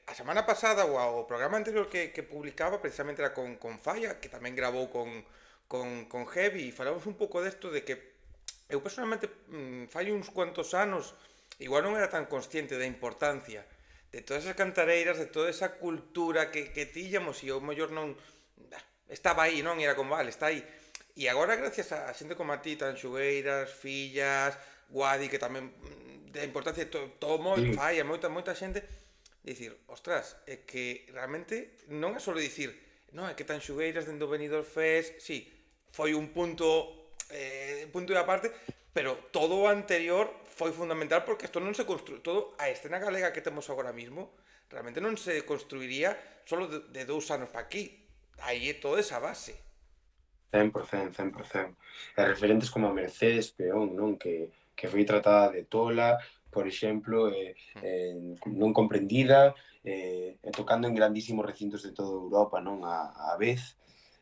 a semana pasada ou ao programa anterior que publicaba precisamente era con Falla, que tamén grabou con Heavy, e falamos un pouco desto de que eu personalmente fai uns cuantos anos igual non era tan consciente da importancia de todas esas cantareiras, de toda esa cultura que tíllamos, e o mellor non estaba aí, non? E era como, vale, está aí. E agora, gracias a xente como a ti, Tanxugueiras, Fillas, Guadi, que tamén da importancia de todo Sí, fai, moita xente, dicir, ostras, é que realmente non é só dicir, non, é que Tanxugueiras dentro do Benidorm Fest, sí, foi un punto de aparte, pero todo o anterior foi fundamental, porque isto non se construi, todo a escena galega que temos agora mismo, realmente non se construiría solo de 2 anos para aquí. Aí é toda esa base. 100%, 100%. E referentes como a Mercedes Peón, non? Que foi tratada de tola, por exemplo, non comprendida, e tocando en grandísimos recintos de toda Europa, non? A vez,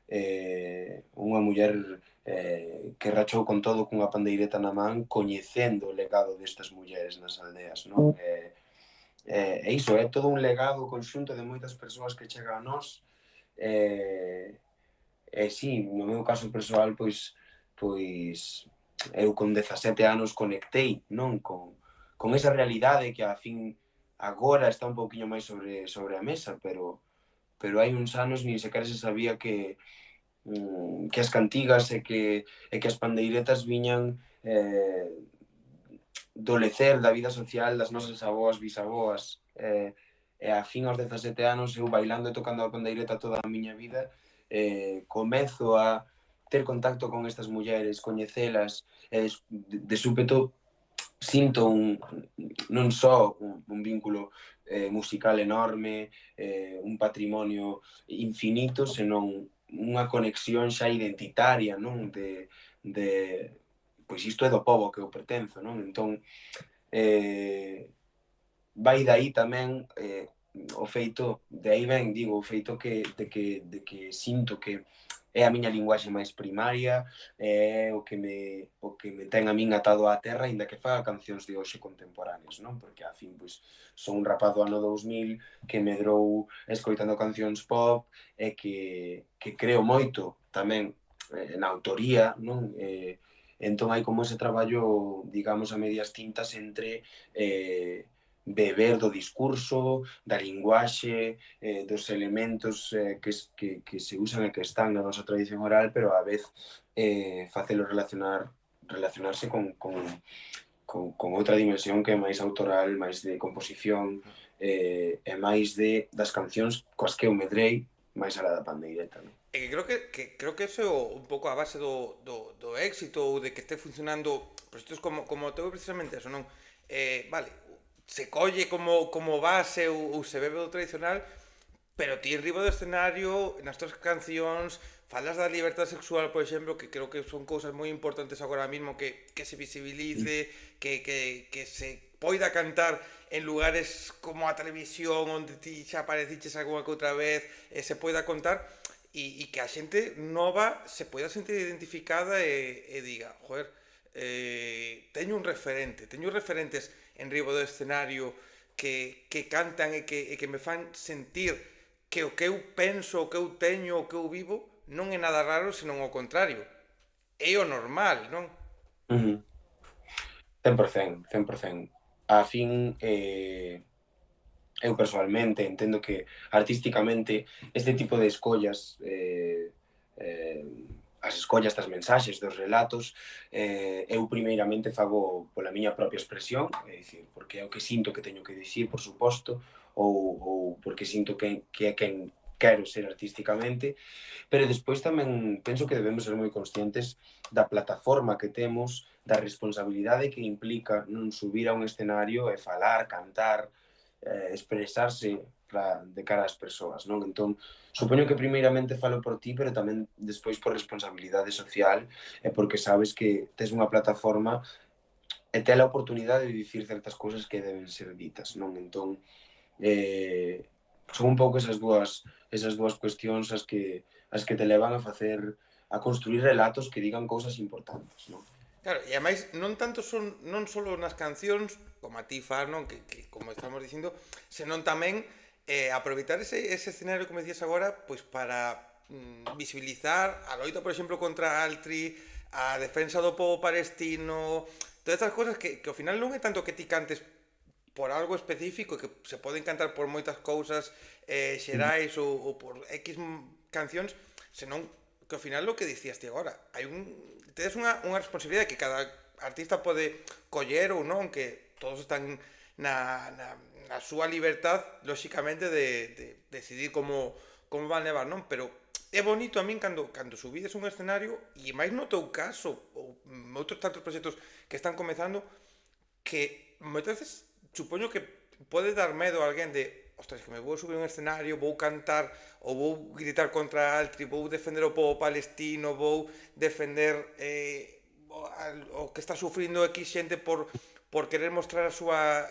unha muller que rachou con todo cunha pandeireta na man, coñecendo o legado destas mulleres nas aldeas, non? E iso, é todo un legado conxunto de moitas persoas que chega a nós, e, sí, no meu caso persoal, pois eu con 17 anos conectei, non? Con esa realidade que a fin agora está un pouquiño máis sobre a mesa, pero hai uns anos nin sequera se sabía que as cantigas e que as pandeiretas viñan do lecer da vida social das nosas aboas, bisaboas, e a fin aos 17 anos eu bailando e tocando a pandeireta toda a miña vida, comezo a ter contacto con estas mulleres, coñecelas, e de súpeto sinto non só un vínculo musical enorme, un patrimonio infinito, senón unha conexión xa identitaria, non? De pois isto é do pobo que eu pertenzo, non? Entón, vai dai tamén o feito, de aí ben, digo, o feito de que sinto que é a miña linguaxe máis primaria, é o que me ten a min atado á terra, aínda que faga cancións de hoxe contemporáneas, non? Porque, a fin, pois, son un rapaz do ano 2000 que medrou escoitando cancións pop e que creo moito tamén na autoría, non? Entón hai como ese traballo, digamos, a medias tintas entre beber do discurso, da linguaxe, dos elementos que se usan e que están na nosa tradición oral, pero á vez facelo relacionarse con outra dimensión que é máis autoral, máis de composición, e máis das cancións coas que eu medrei, máis alá da pandeireta, non? E que creo que eso é un pouco a base do éxito, ou de que este funcionando proxectos como o teu, precisamente eso, non? Vale, se colle como base ou se bebe do tradicional, pero ti enriba do escenario, nas túas cancións, falas da liberdade sexual, por exemplo, que creo que son cousas moi importantes agora mesmo, que se visibilice, que se poida cantar en lugares como a televisión, onde ti xa apareciches algunha que outra vez, se poida contar, e que a xente nova se poida sentir identificada e diga, joder, teño referentes en riba do escenario que cantan e que me fan sentir que o que eu penso, o que eu teño, o que eu vivo non é nada raro, senón ao contrario. É o normal, non? Ujú. 100%, 100%. A fin, eu persoalmente entendo que artísticamente este tipo de escollas, eh, as escollas das mensaxes, dos relatos, eu primeiramente fago pola miña propia expresión, é dicir, porque é o que sinto que teño que dicir, por suposto, ou porque sinto que é quen quero ser artísticamente, pero despois tamén penso que debemos ser moi conscientes da plataforma que temos, da responsabilidade que implica non subir a un escenario e falar, cantar, expresarse de cara ás persoas, non? Entón, supoño que primeiramente falo por ti, pero tamén despois por responsabilidade social e porque sabes que tes unha plataforma e tes a oportunidade de dicir certas cousas que deben ser ditas, non? Entón, son un pouco esas dúas cuestións as que te levan a facer a construir relatos que digan cousas importantes, non? Claro, e ademais non tanto son non só nas cancións, como a ti faz, non, que como estamos dicindo, senón tamén aproveitar ese escenario, como decías agora, pois para visibilizar a loita, por exemplo, contra a Altri, a defensa do povo palestino, todas estas cosas que ao final non é tanto que ti cantes por algo específico, que se poden cantar por moitas cousas xerais ou por X cancións, senón que ao final o que dicías ti agora, tedes unha responsabilidade que cada artista pode coller ou non, que todos están na súa libertad, lóxicamente, de decidir como van levar, non? Pero é bonito a min cando subides un escenario, e máis no teu caso, ou outros tantos proxectos que están comezando, que moitas veces supoño que pode dar medo a alguén de ostras, que me vou subir a un escenario, vou cantar ou vou gritar contra Altri, vou defender o povo palestino, vou defender o que está sufrindo X xente por querer mostrar a súa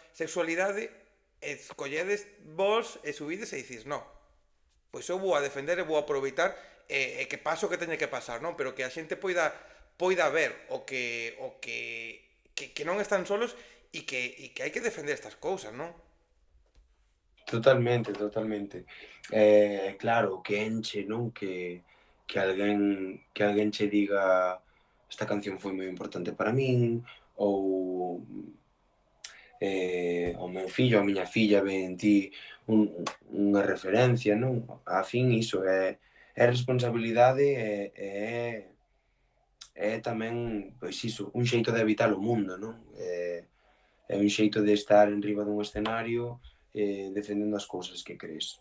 sexualidade, e colledes vos e subides e dices, no, pois eu vou a defender e vou a aproveitar e que pase o que teña que pasar, non? Pero que a xente poida ver que non están solos e que hai que defender estas cousas, non? Totalmente, totalmente. Claro, que enche, non? Que alguén che diga esta canción foi moi importante para min, ou o meu fillo, a miña filla ve en ti unha referencia, non? A fin iso é responsabilidade e tamén, pois iso, un xeito de habitar o mundo, non? É un xeito de estar en riba dun escenario defendendo as cousas que crees.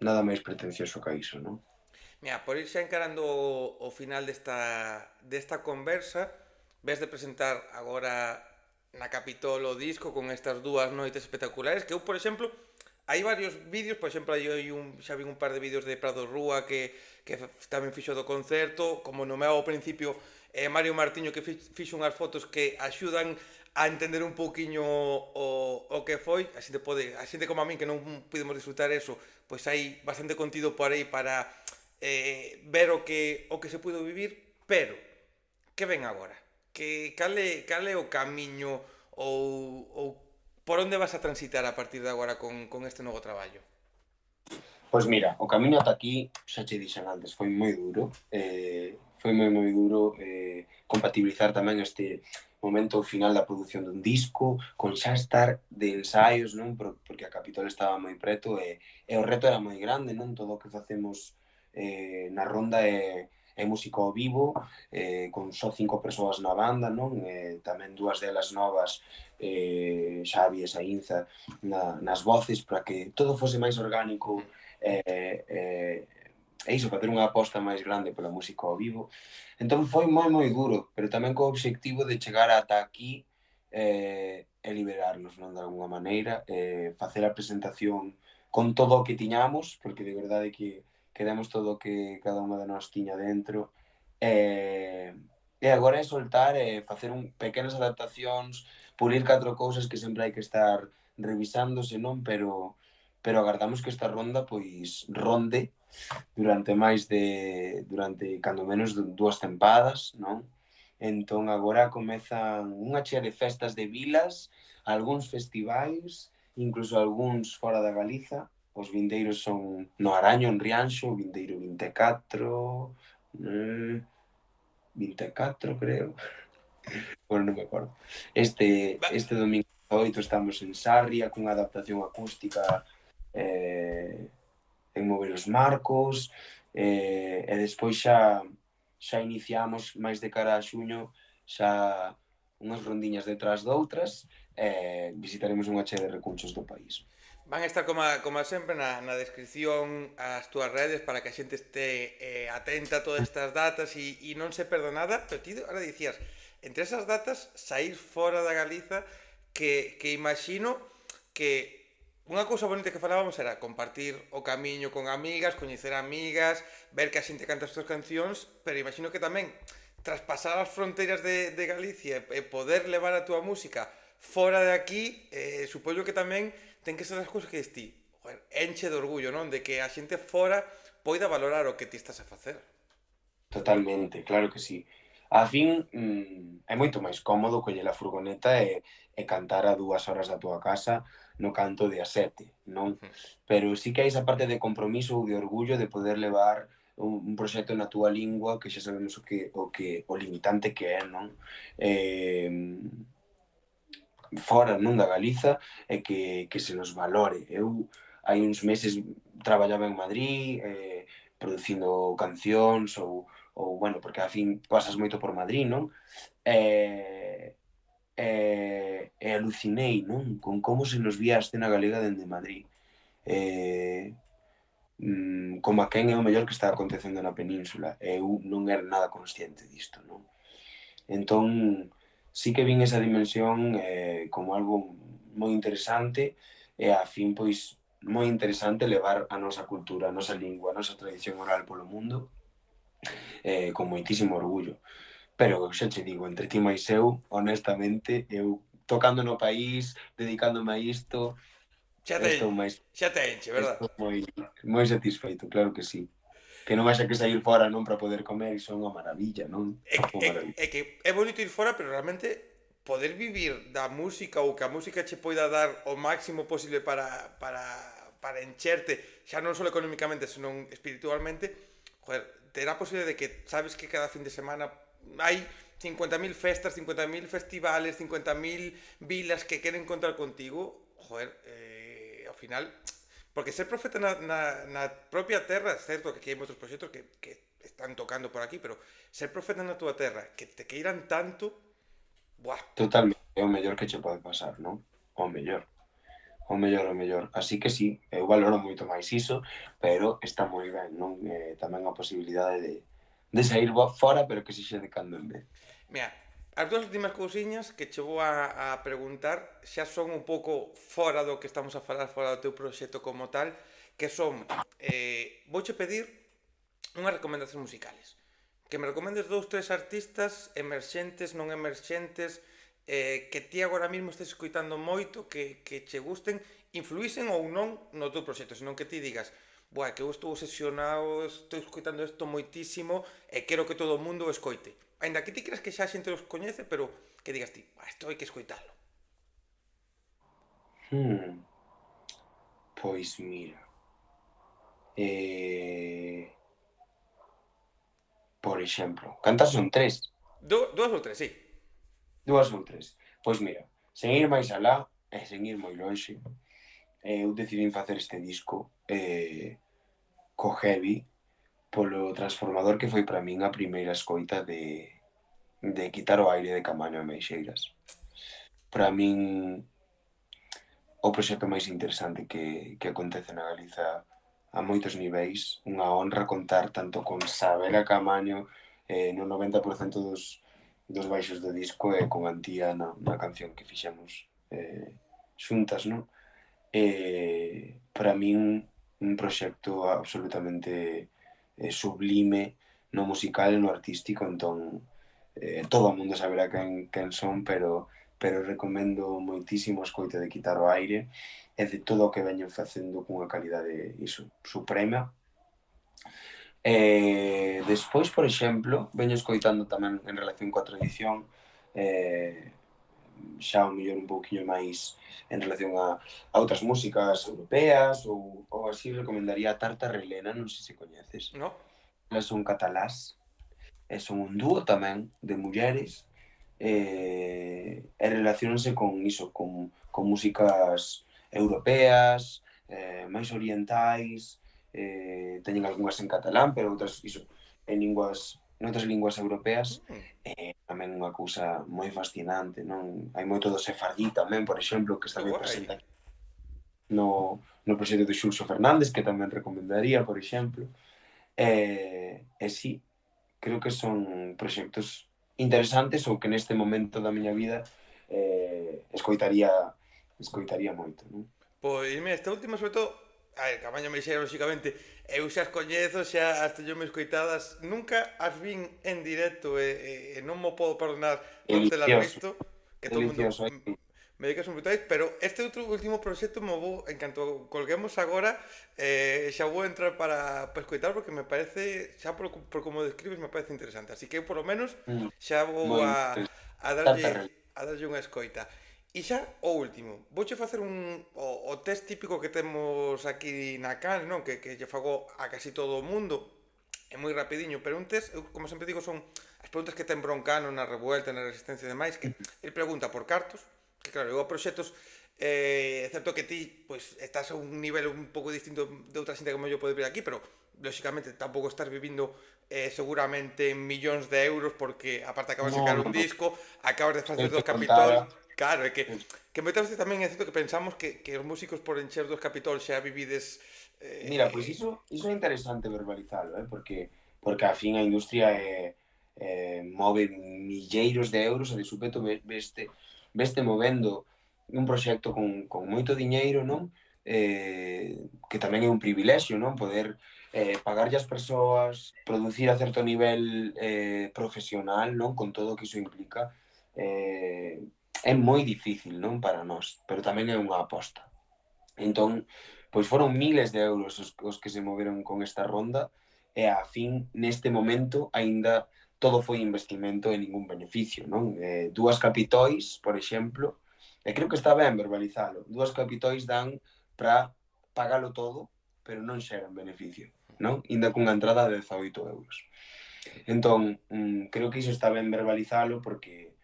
Nada máis pretencioso que iso, non? Mira, por ir xa encarando o final desta conversa, ves de presentar agora na Capitol o disco con estas dúas noites espectaculares, que eu, por exemplo, hai varios vídeos, por exemplo, xa vi un par de vídeos de Prado Rúa que tamén fixo do concerto, como no meu ao principio Mario Martiño que fixo unhas fotos que axudan a entender un pouquiño o que foi, a xente como a min que non pudemos disfrutar eso, pois hai bastante contido por aí para ver o que se pudo vivir, pero que ven agora? Cal é o camiño ou por onde vas a transitar a partir de agora con este novo traballo? Pois mira, o camiño ata aquí, xa che dixen antes, foi moi duro. Foi moi duro compatibilizar tamén este momento final da produción dun disco, con xa estar de ensaios, non? Porque a Capitol estaba moi preto e o reto era moi grande, non? Todo o que facemos na ronda é música ao vivo, con só 5 persoas na banda, non? Tamén dúas delas novas, Xavi e Saínza, nas voces, para que todo fose máis orgánico e iso, facer unha aposta máis grande pola música ao vivo. Entón foi moi duro, pero tamén co obxectivo de chegar ata aquí e liberarnos, non, de alguna maneira, facer a presentación con todo o que tiñamos, porque de verdade que demos todo o que cada unha de nós tiña dentro, e agora é soltar e facer pequenas adaptacións, pulir 4 cousas que sempre hai que estar revisándose, non? pero agardamos que esta ronda pois ronde durante cando menos dúas tempadas, non? Entón agora comezan unha chea de festas de vilas, algúns festivais, incluso algúns fora da Galiza. Os vindeiros son no Araño, en Rianxo, o vindeiro 24, 24 creo, bueno, non me acordo. Va- Este domingo 8 estamos en Sarria cunha adaptación acústica en mover os marcos, e despois xa iniciamos máis de cara a xuño xa unhas rondiñas detrás doutras, visitaremos unha chea de recunchos do país. Van a estar como sempre na descripción as túas redes para que a xente este atenta a todas estas datas e non se perda nada, pero ti ahora dicías, entre esas datas, sair fora da Galiza, que imagino que unha cousa bonita que falábamos era compartir o camiño con amigas, coñecer amigas, ver que a xente canta as túas cancións, pero imagino que tamén traspasar as fronteiras de Galicia e poder levar a túa música fora de aquí, supoño que tamén ten que ser as cousas que dis ti, joder, enche de orgullo, non? De que a xente fora poida valorar o que ti estás a facer. Totalmente, claro que sí. A fin, é moito máis cómodo coller a furgoneta e cantar a 2 horas da túa casa no canto de a 7, non? Pero sí que hai esa parte de compromiso ou de orgullo de poder levar un proxecto na túa lingua que xa sabemos o limitante que é, non? Eh, Fora, non, da Galiza e que se nos valore. Eu hai uns meses traballaba en Madrid, producindo cancións ou bueno, porque a fin pasas moito por Madrid, non? E alucinei, non? Con como se nos vía a escena galega dende Madrid. Como a quen é o mellor que está acontecendo na península. Eu non era nada consciente disto, non? Entón, sí que vin esa dimensión como algo moi interesante e a fin, pois, moi interesante levar a nosa cultura, a nosa lingua, a nosa tradición oral polo mundo con moitísimo orgullo. Pero xa che digo, entre ti máis eu, honestamente, eu tocando no país, dedicándome a isto, Xa te, estou máis xa te enche, verdad? estou moi satisfeito, claro que sí. Que non haxa que sair fora, non, para poder comer, iso é unha maravilla, non? Unha maravilla. É que é bonito ir fora, pero realmente poder vivir da música ou que a música che poida dar o máximo posible para encherte, xa non só económicamente, senón espiritualmente, joder, terá a posibilidade de que sabes que cada fin de semana hai 50.000 festas, 50.000 festivales, 50.000 vilas que queren contar contigo, joder, ao final, porque ser profeta na propia terra, certo que aquí hai moitos proxectos que están tocando por aquí, pero ser profeta na túa terra, que te queiran tanto, buah. Totalmente, é o mellor que che pode pasar, non? O mellor. O mellor, o mellor. Así que sí, eu valoro moito máis iso, pero está moi ben, non? Tamén a posibilidade de sair fora, pero que sexa de cando en vez. Mira, as dúas últimas cousiñas que che vou a preguntar xa son un pouco fora do que estamos a falar, fora do teu proxecto como tal, que son, vouche pedir unhas recomendacións musicales. Que me recomendes 2, 3 artistas emerxentes, non emerxentes, que ti agora mesmo estés escoitando moito, que che gusten, influísen ou non no teu proxecto, senón que ti digas, buah, que eu estou obsesionado, estou escoitando isto moitísimo e quero que todo o mundo o escoite. Ainda que ti creas que xa a xente os coñece, pero que digas ti, buah, isto hai que escoitalo. Hmm, pois mira, por exemplo, cantas son tres? Dúas ou tres, sí. Dúas ou tres? Pois mira, sen ir máis alá e sen ir moi lonxe, eu decidín facer este disco co Heavy polo transformador que foi para min a primeira escoita de quitar o aire de Camaño e Meixeiras. Para min o proxecto máis interesante que acontece na Galiza a moitos niveis, unha honra contar tanto con Sabela Camaño no 90% dos baixos do disco e con Antía na canción que fixemos xuntas, non? Para min un proxecto absolutamente sublime no musical e no artístico, entón todo o mundo saberá quen son, pero pero recomendo moitísimo a escoita de Quitar o Aire e de todo o que veñen facendo cunha calidade iso, suprema. Despois, por exemplo, veño escoitando tamén en relación coa tradición, xa o mellor un pouquiño máis en relación a outras músicas europeas ou así, recomendaría a Tarta Relena, non sei se coñeces. No? Elas son catalás e son un dúo tamén de mulleres e relacionanse con iso, con músicas europeas, máis orientais, teñen algunhas en catalán, pero outras iso, noutras linguas europeas, Mm, tamén unha cousa moi fascinante, non? Hai moito do sefardí tamén, por exemplo, que está qué moi guai. presente aquí no proxecto de Xulso Fernández, que tamén recomendaría, por exemplo. Sí, creo que son proxectos interesantes ou que neste momento da miña vida escoitaría moito, non? Pois, mira, esta última, sobre todo, a ver, Camaño Meixera, lóxicamente, eu xa as coñezo, xa as teño me escoitadas, nunca as vin en directo e non mo podo perdonar non telas Delicioso, visto, que todo o mundo delicioso. me di que son brutais, pero este outro último proxecto mo vou, en canto colguemos agora, xa vou entrar para escoitar porque me parece, xa por como describes, me parece interesante. Así que eu, por lo menos, xa vou Moi interesante. a darlle unha escoita. E xa o último, vouche facer o test típico que temos aquí na Can, non? Que lle fago a casi todo o mundo, é moi rapidiño, pero un test, eu, como sempre digo, son as preguntas que ten Broncano na revuelta, na resistencia e demais, que ele pregunta por cartos, que claro, eu a proxectos, excepto que ti, pois, estás a un nivel un pouco distinto de outra xente como eu pode vir aquí, pero lóxicamente tampouco estás vivindo seguramente en millóns de euros porque aparte acabas de No, sacar no, un no. disco, acabas de Se facer eu te dos Capitol. contara, Claro, é que moitas veces tamén é certo que pensamos que os músicos por encher dos Capitol xa vivides mira, pois iso é interesante verbalizalo, porque a fin a industria move milleiros de euros e de súpeto veste movendo un proxecto con moito diñeiro, non? Que tamén é un privilexio, non? Poder pagarlle as persoas, producir a certo nivel profesional, non? Con todo o que iso implica. É moi difícil, non? Para nós, pero tamén é unha aposta. Entón, pois foron miles de euros os que se moveron con esta ronda e a fin, neste momento, aínda todo foi investimento e ningún beneficio, non? Dúas capitois, por exemplo, e creo que está ben verbalizalo, dúas capitois dan para pagalo todo, pero non xeran beneficio, non? Inda cunha entrada de 18 euros. Entón, creo que iso está ben verbalizalo porque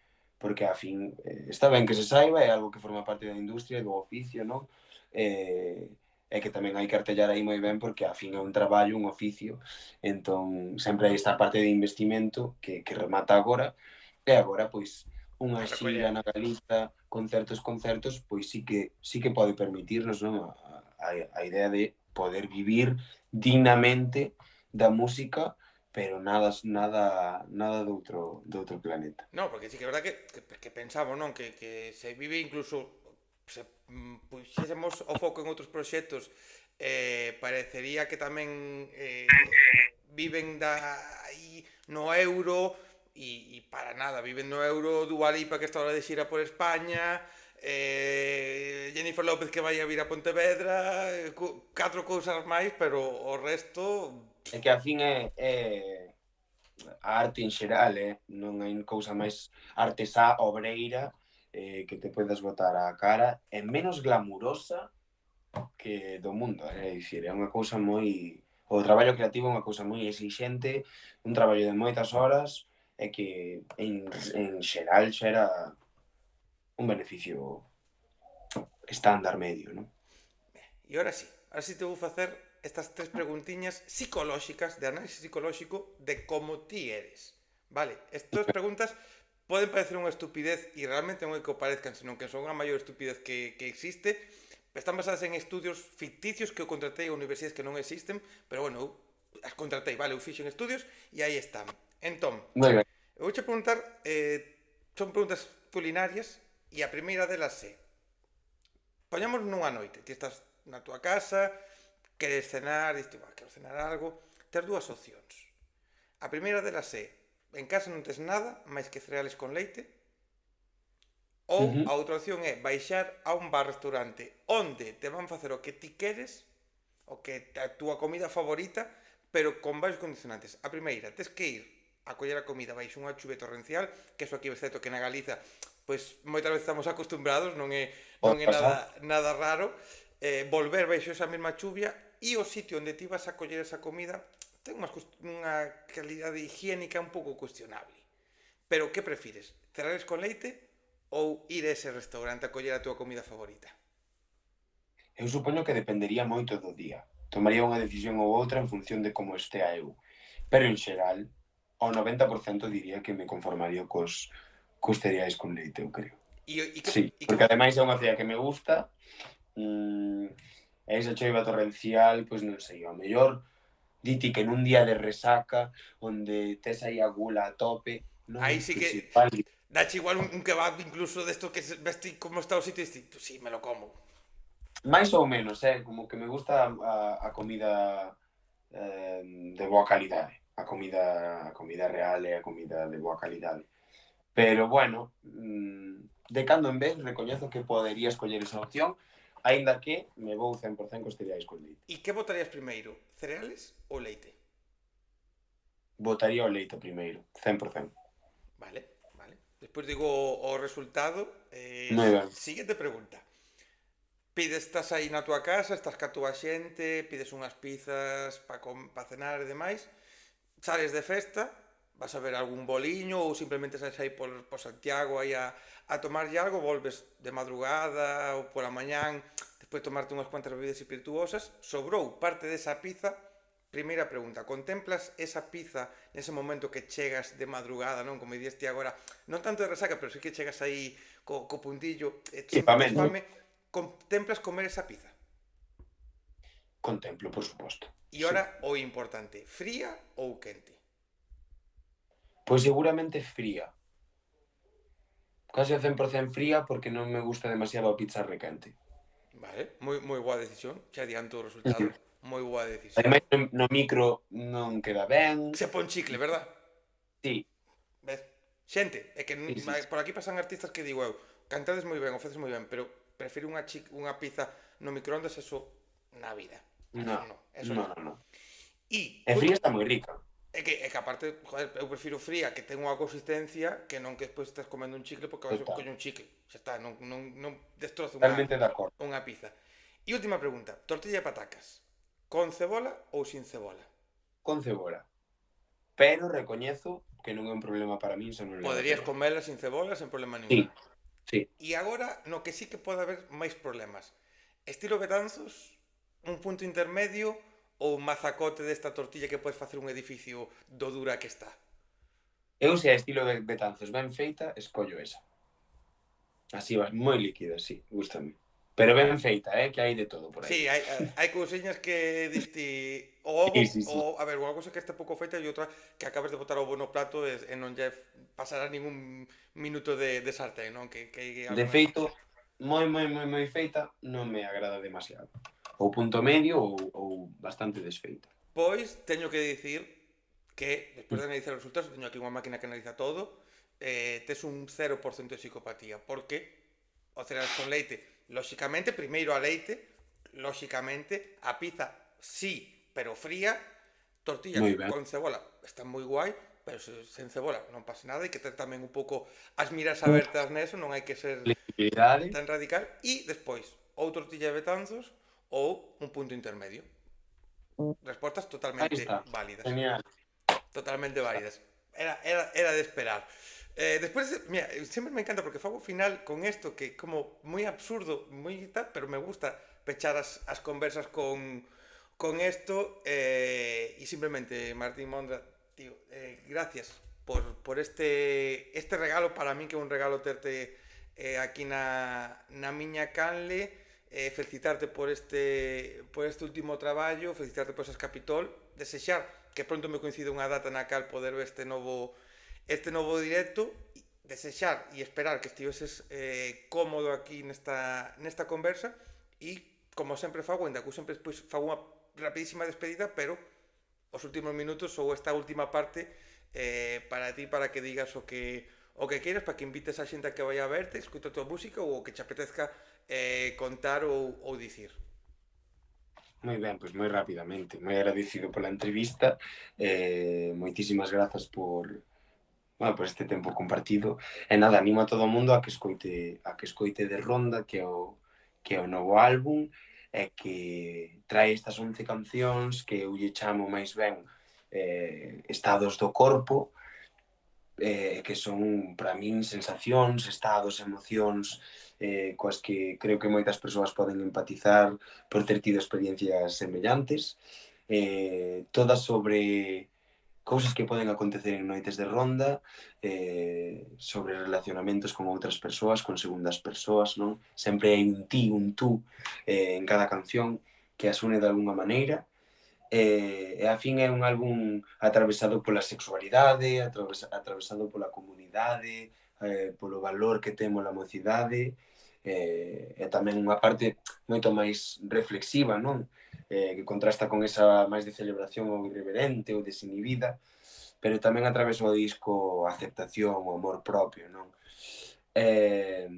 a fin está ben que se saiba, é algo que forma parte da industria e do oficio, non? E que tamén hai que artellar aí moi ben porque a fin é un traballo, un oficio, entón sempre hai esta parte de investimento que remata agora e agora pois unha a xira recoller. na Galiza, concertos, pois sí que pode permitirnos, non? A idea de poder vivir dignamente da música pero nada de outro planeta. No, porque sí que é verdad que pensamos, non? Que se vive incluso se puxésemos o foco en outros proxectos parecería que tamén viven aí no euro e para nada, viven no euro Dua Lipa que está ahora de xira por España, Jennifer López que vai a vir a Pontevedra, catro cousas máis, pero o resto É que a fin é a arte en xeral, non hai cousa máis artesá, obreira, que te podes botar á cara, é menos glamurosa que do mundo, é dicir, é unha cousa moi... O traballo creativo é unha cousa moi exigente, un traballo de moitas horas, e que en xeral xera un beneficio estándar medio, non? E ahora sí te vou facer estas tres preguntiñas psicolóxicas, de análisis psicolóxico de como ti eres. Vale, estas preguntas poden parecer unha estupidez e realmente non é que o parezcan, senón que son a maior estupidez que existe. Están basadas en estudios ficticios que eu contratei a universidades que non existen, pero bueno, eu as contratei, vale, eu fixen estudios e aí están. Entón, Moi ben. eu vouche preguntar, son preguntas culinarias e a primeira delas é, poñamos nunha noite, ti estás na túa casa, queres cenar, diste, quero cenar algo, tes dúas opcións. A primeira delas é, en casa non tes nada máis que cereales con leite, Ou Ujú. a outra opción é baixar a un bar-restaurante onde te van facer o que ti queres, o que a túa comida favorita, pero con varios condicionantes. A primeira, tes que ir a coller a comida baixo unha chuvia torrencial, que eso aquí é certo que na Galiza pois moitas veces estamos acostumbrados, non Pode é pasar. nada raro, volver baixo esa mesma chuvia e o sitio onde ti vas a coller esa comida ten unha calidade higiénica un pouco cuestionable. Pero que prefires? Cereales con leite ou ir a ese restaurante a coller a túa comida favorita? Eu supoño que dependería moito do día. Tomaría unha decisión ou outra en función de como estea eu. Pero en xeral, ao 90% diría que me conformaría cos cereais con leite, eu creo. E que, Sí, e que porque ademais é unha cea que me gusta, e esa choiva torrencial, pois non sei, ao mellor diti que nun día de resaca, onde tes aí a gula a tope, non, aí sí pois que igual, dache igual un kebab incluso desto que ves ti como está o sitio e ti, pues sí, me lo como. máis ou menos, como que me gusta a comida de boa calidade, a comida real e a comida de boa calidade. Pero bueno, de cando en vez recoñezo que podería escoller esa opción, aínda que me vou 100% cos cereais con leite. E que botarías primeiro? Cereales ou leite? Botaría o leite primeiro, 100%. Vale, vale. Despois digo o resultado. Moi ben. Siguiente pregunta. Estás aí na túa casa, estás ca túa xente, pides unhas pizzas pa cenar e demais, sales de festa, vas a ver algún boliño ou simplemente sales aí por Santiago aí a tomarlle algo, volves de madrugada ou pola mañán, despois de tomarte unhas cuantas bebidas espirituosas, sobrou parte desa pizza. Primeira pregunta, contemplas esa pizza nese momento que chegas de madrugada, non? Como diste agora, non tanto de resaca, pero sí que chegas aí co puntillo, e E sempre tes pamento, fame, contemplas comer esa pizza. contemplo, por suposto. E Sí. ora o importante, fría ou quente? Pois seguramente fría. Case ao 100% fría porque non me gusta demasiado a pizza requente. Vale, moi boa decisión, xa adianto o resultado, moi boa decisión. Ademais, no micro non queda ben. Se pon chicle, verdad? Sí, Ves? Xente, é que sí, sí, sí. por aquí pasan artistas que digo eu, cantades moi ben, ofeces moi ben, pero prefiro unha pizza no microondas, eso na vida. Eso No, non, eso no, non. no, no. E E fría está moi rica. é que aparte, joder, eu prefiro fría que ten unha consistencia que non que despois estás comendo un chicle porque vas a Total. coller un chicle. Xa está, non destrozo Totalmente de acordo. unha pizza. E última pregunta, tortilla de patacas, con cebola ou sin cebola? Con cebola. Pero recoñezo que non é un problema para min se non leva Poderías cebola. comela sin cebola sen problema Sí, ningún. sí. E agora, no que sí que pode haber máis problemas. Estilo Betanzos, un punto intermedio ou mazacote desta tortilla que podes facer un edificio do dura que está. Eu se a estilo de Betanzos ben feita, escollo esa. Así va, moi líquida, sí, gustame. Pero ben feita, que hai de todo por aí. Sí, hai cousiñas que diste o ovo, Sí, sí, sí. a ver, unha cousa que este pouco feita e outra que acabas de botar o ovo no plato e non lle pasará ningún minuto de sartén, non? Que De algo feito, moi feita non me agrada demasiado. Ou punto medio ou bastante desfeita. Pois teño que dicir que, despois de analizar os resultados, teño aquí unha máquina que analiza todo, tes un 0% de psicopatía, porque o cereal con leite, lóxicamente, primeiro a leite, lóxicamente, a pizza sí, pero fría, tortilla Moi ben. con cebola, está moi guai, pero sen cebola non pasa nada, hai que ter tamén un pouco as miras Unha abertas neso, non hai que ser flexibilidade. tan radical, e despois, ou tortilla de Betanzos, ou un punto intermedio. Respostas Aí totalmente está. válidas. Genial. Totalmente válidas. Era de esperar. Después, mira, siempre me encanta porque fago final con esto que como moi absurdo, moi tal, pero me gusta pechar as conversas con esto e simplemente, Martín Mondra, tío, gracias por este regalo para mí que é un regalo terte aquí na miña canle, felicitarte por este último traballo, felicitarte por esas Capitol, desexar que pronto me coincide unha data na cal poder ver este novo directo, desexar e esperar que estiveses cómodo aquí nesta conversa e, como sempre fago, ainda que eu sempre despois fago unha rapidísima despedida, pero os últimos minutos ou esta última parte para ti, para que digas o que queiras para que invites a xente a que vai a verte, escuta a tua música ou o que te apetezca contar ou dicir. Moi ben, pois moi rapidamente. Moi agradecido pola entrevista. Moitísimas grazas bueno, por este tempo compartido. E nada, animo a todo o mundo a que escoite de Ronda, que é o novo álbum, e que trae estas 11 cancións que eu lle chamo máis ben estados do corpo, que son para min sensacións, estados, emocións coas que creo que moitas persoas poden empatizar por ter tido experiencias semellantes, todas sobre cousas que poden acontecer en noites de ronda, sobre relacionamentos con outras persoas, con segundas persoas, non? Sempre hai un ti, un tú en cada canción que as une de alguna maneira. E a fin é un álbum atravesado pola sexualidade, atravesado pola comunidade, polo valor que ten a mocidade, e tamén unha parte moito máis reflexiva, non? Que contrasta con esa máis de celebración ou irreverente ou desinhibida, pero tamén a través do disco a aceptación, o amor propio, non? E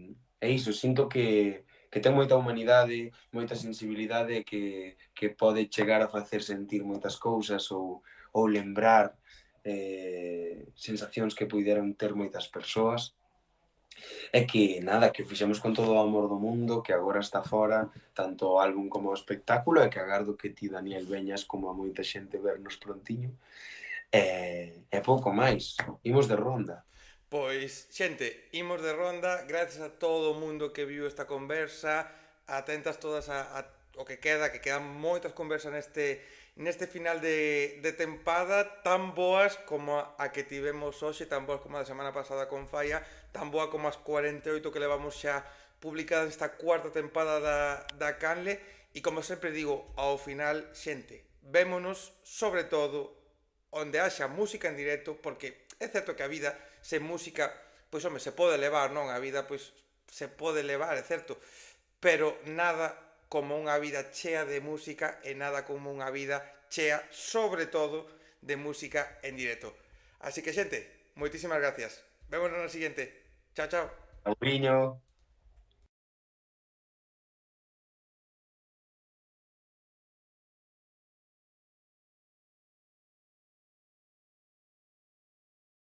iso, sinto que ten moita humanidade, moita sensibilidade que pode chegar a facer sentir moitas cousas ou lembrar sensacións que puideron ter moitas persoas. E que nada, que o fixemos con todo o amor do mundo, que agora está fora, tanto o álbum como o espectáculo, e que agardo que ti, Daniel, veñas como a moita xente vernos prontiño. E pouco máis, imos de ronda. Pois, xente, imos de ronda, gracias a todo o mundo que viu esta conversa, atentas todas a o que quedan moitas conversas neste final de tempada, tan boas como a que tivemos hoxe, tan boas como a da semana pasada con Falla, tan boa como as 48 que levamos xa publicadas nesta cuarta tempada da Canle, e como sempre digo, ao final, xente, vémonos, sobre todo, onde haxa música en directo, porque é certo que a vida sen música, pois home, se pode levar, non? A vida, pois, se pode levar, é certo, pero nada como unha vida chea de música e nada como unha vida chea, sobre todo, de música en directo. Así que, xente, moitísimas gracias. Vémonos na siguiente. Chao, chao. Auriño.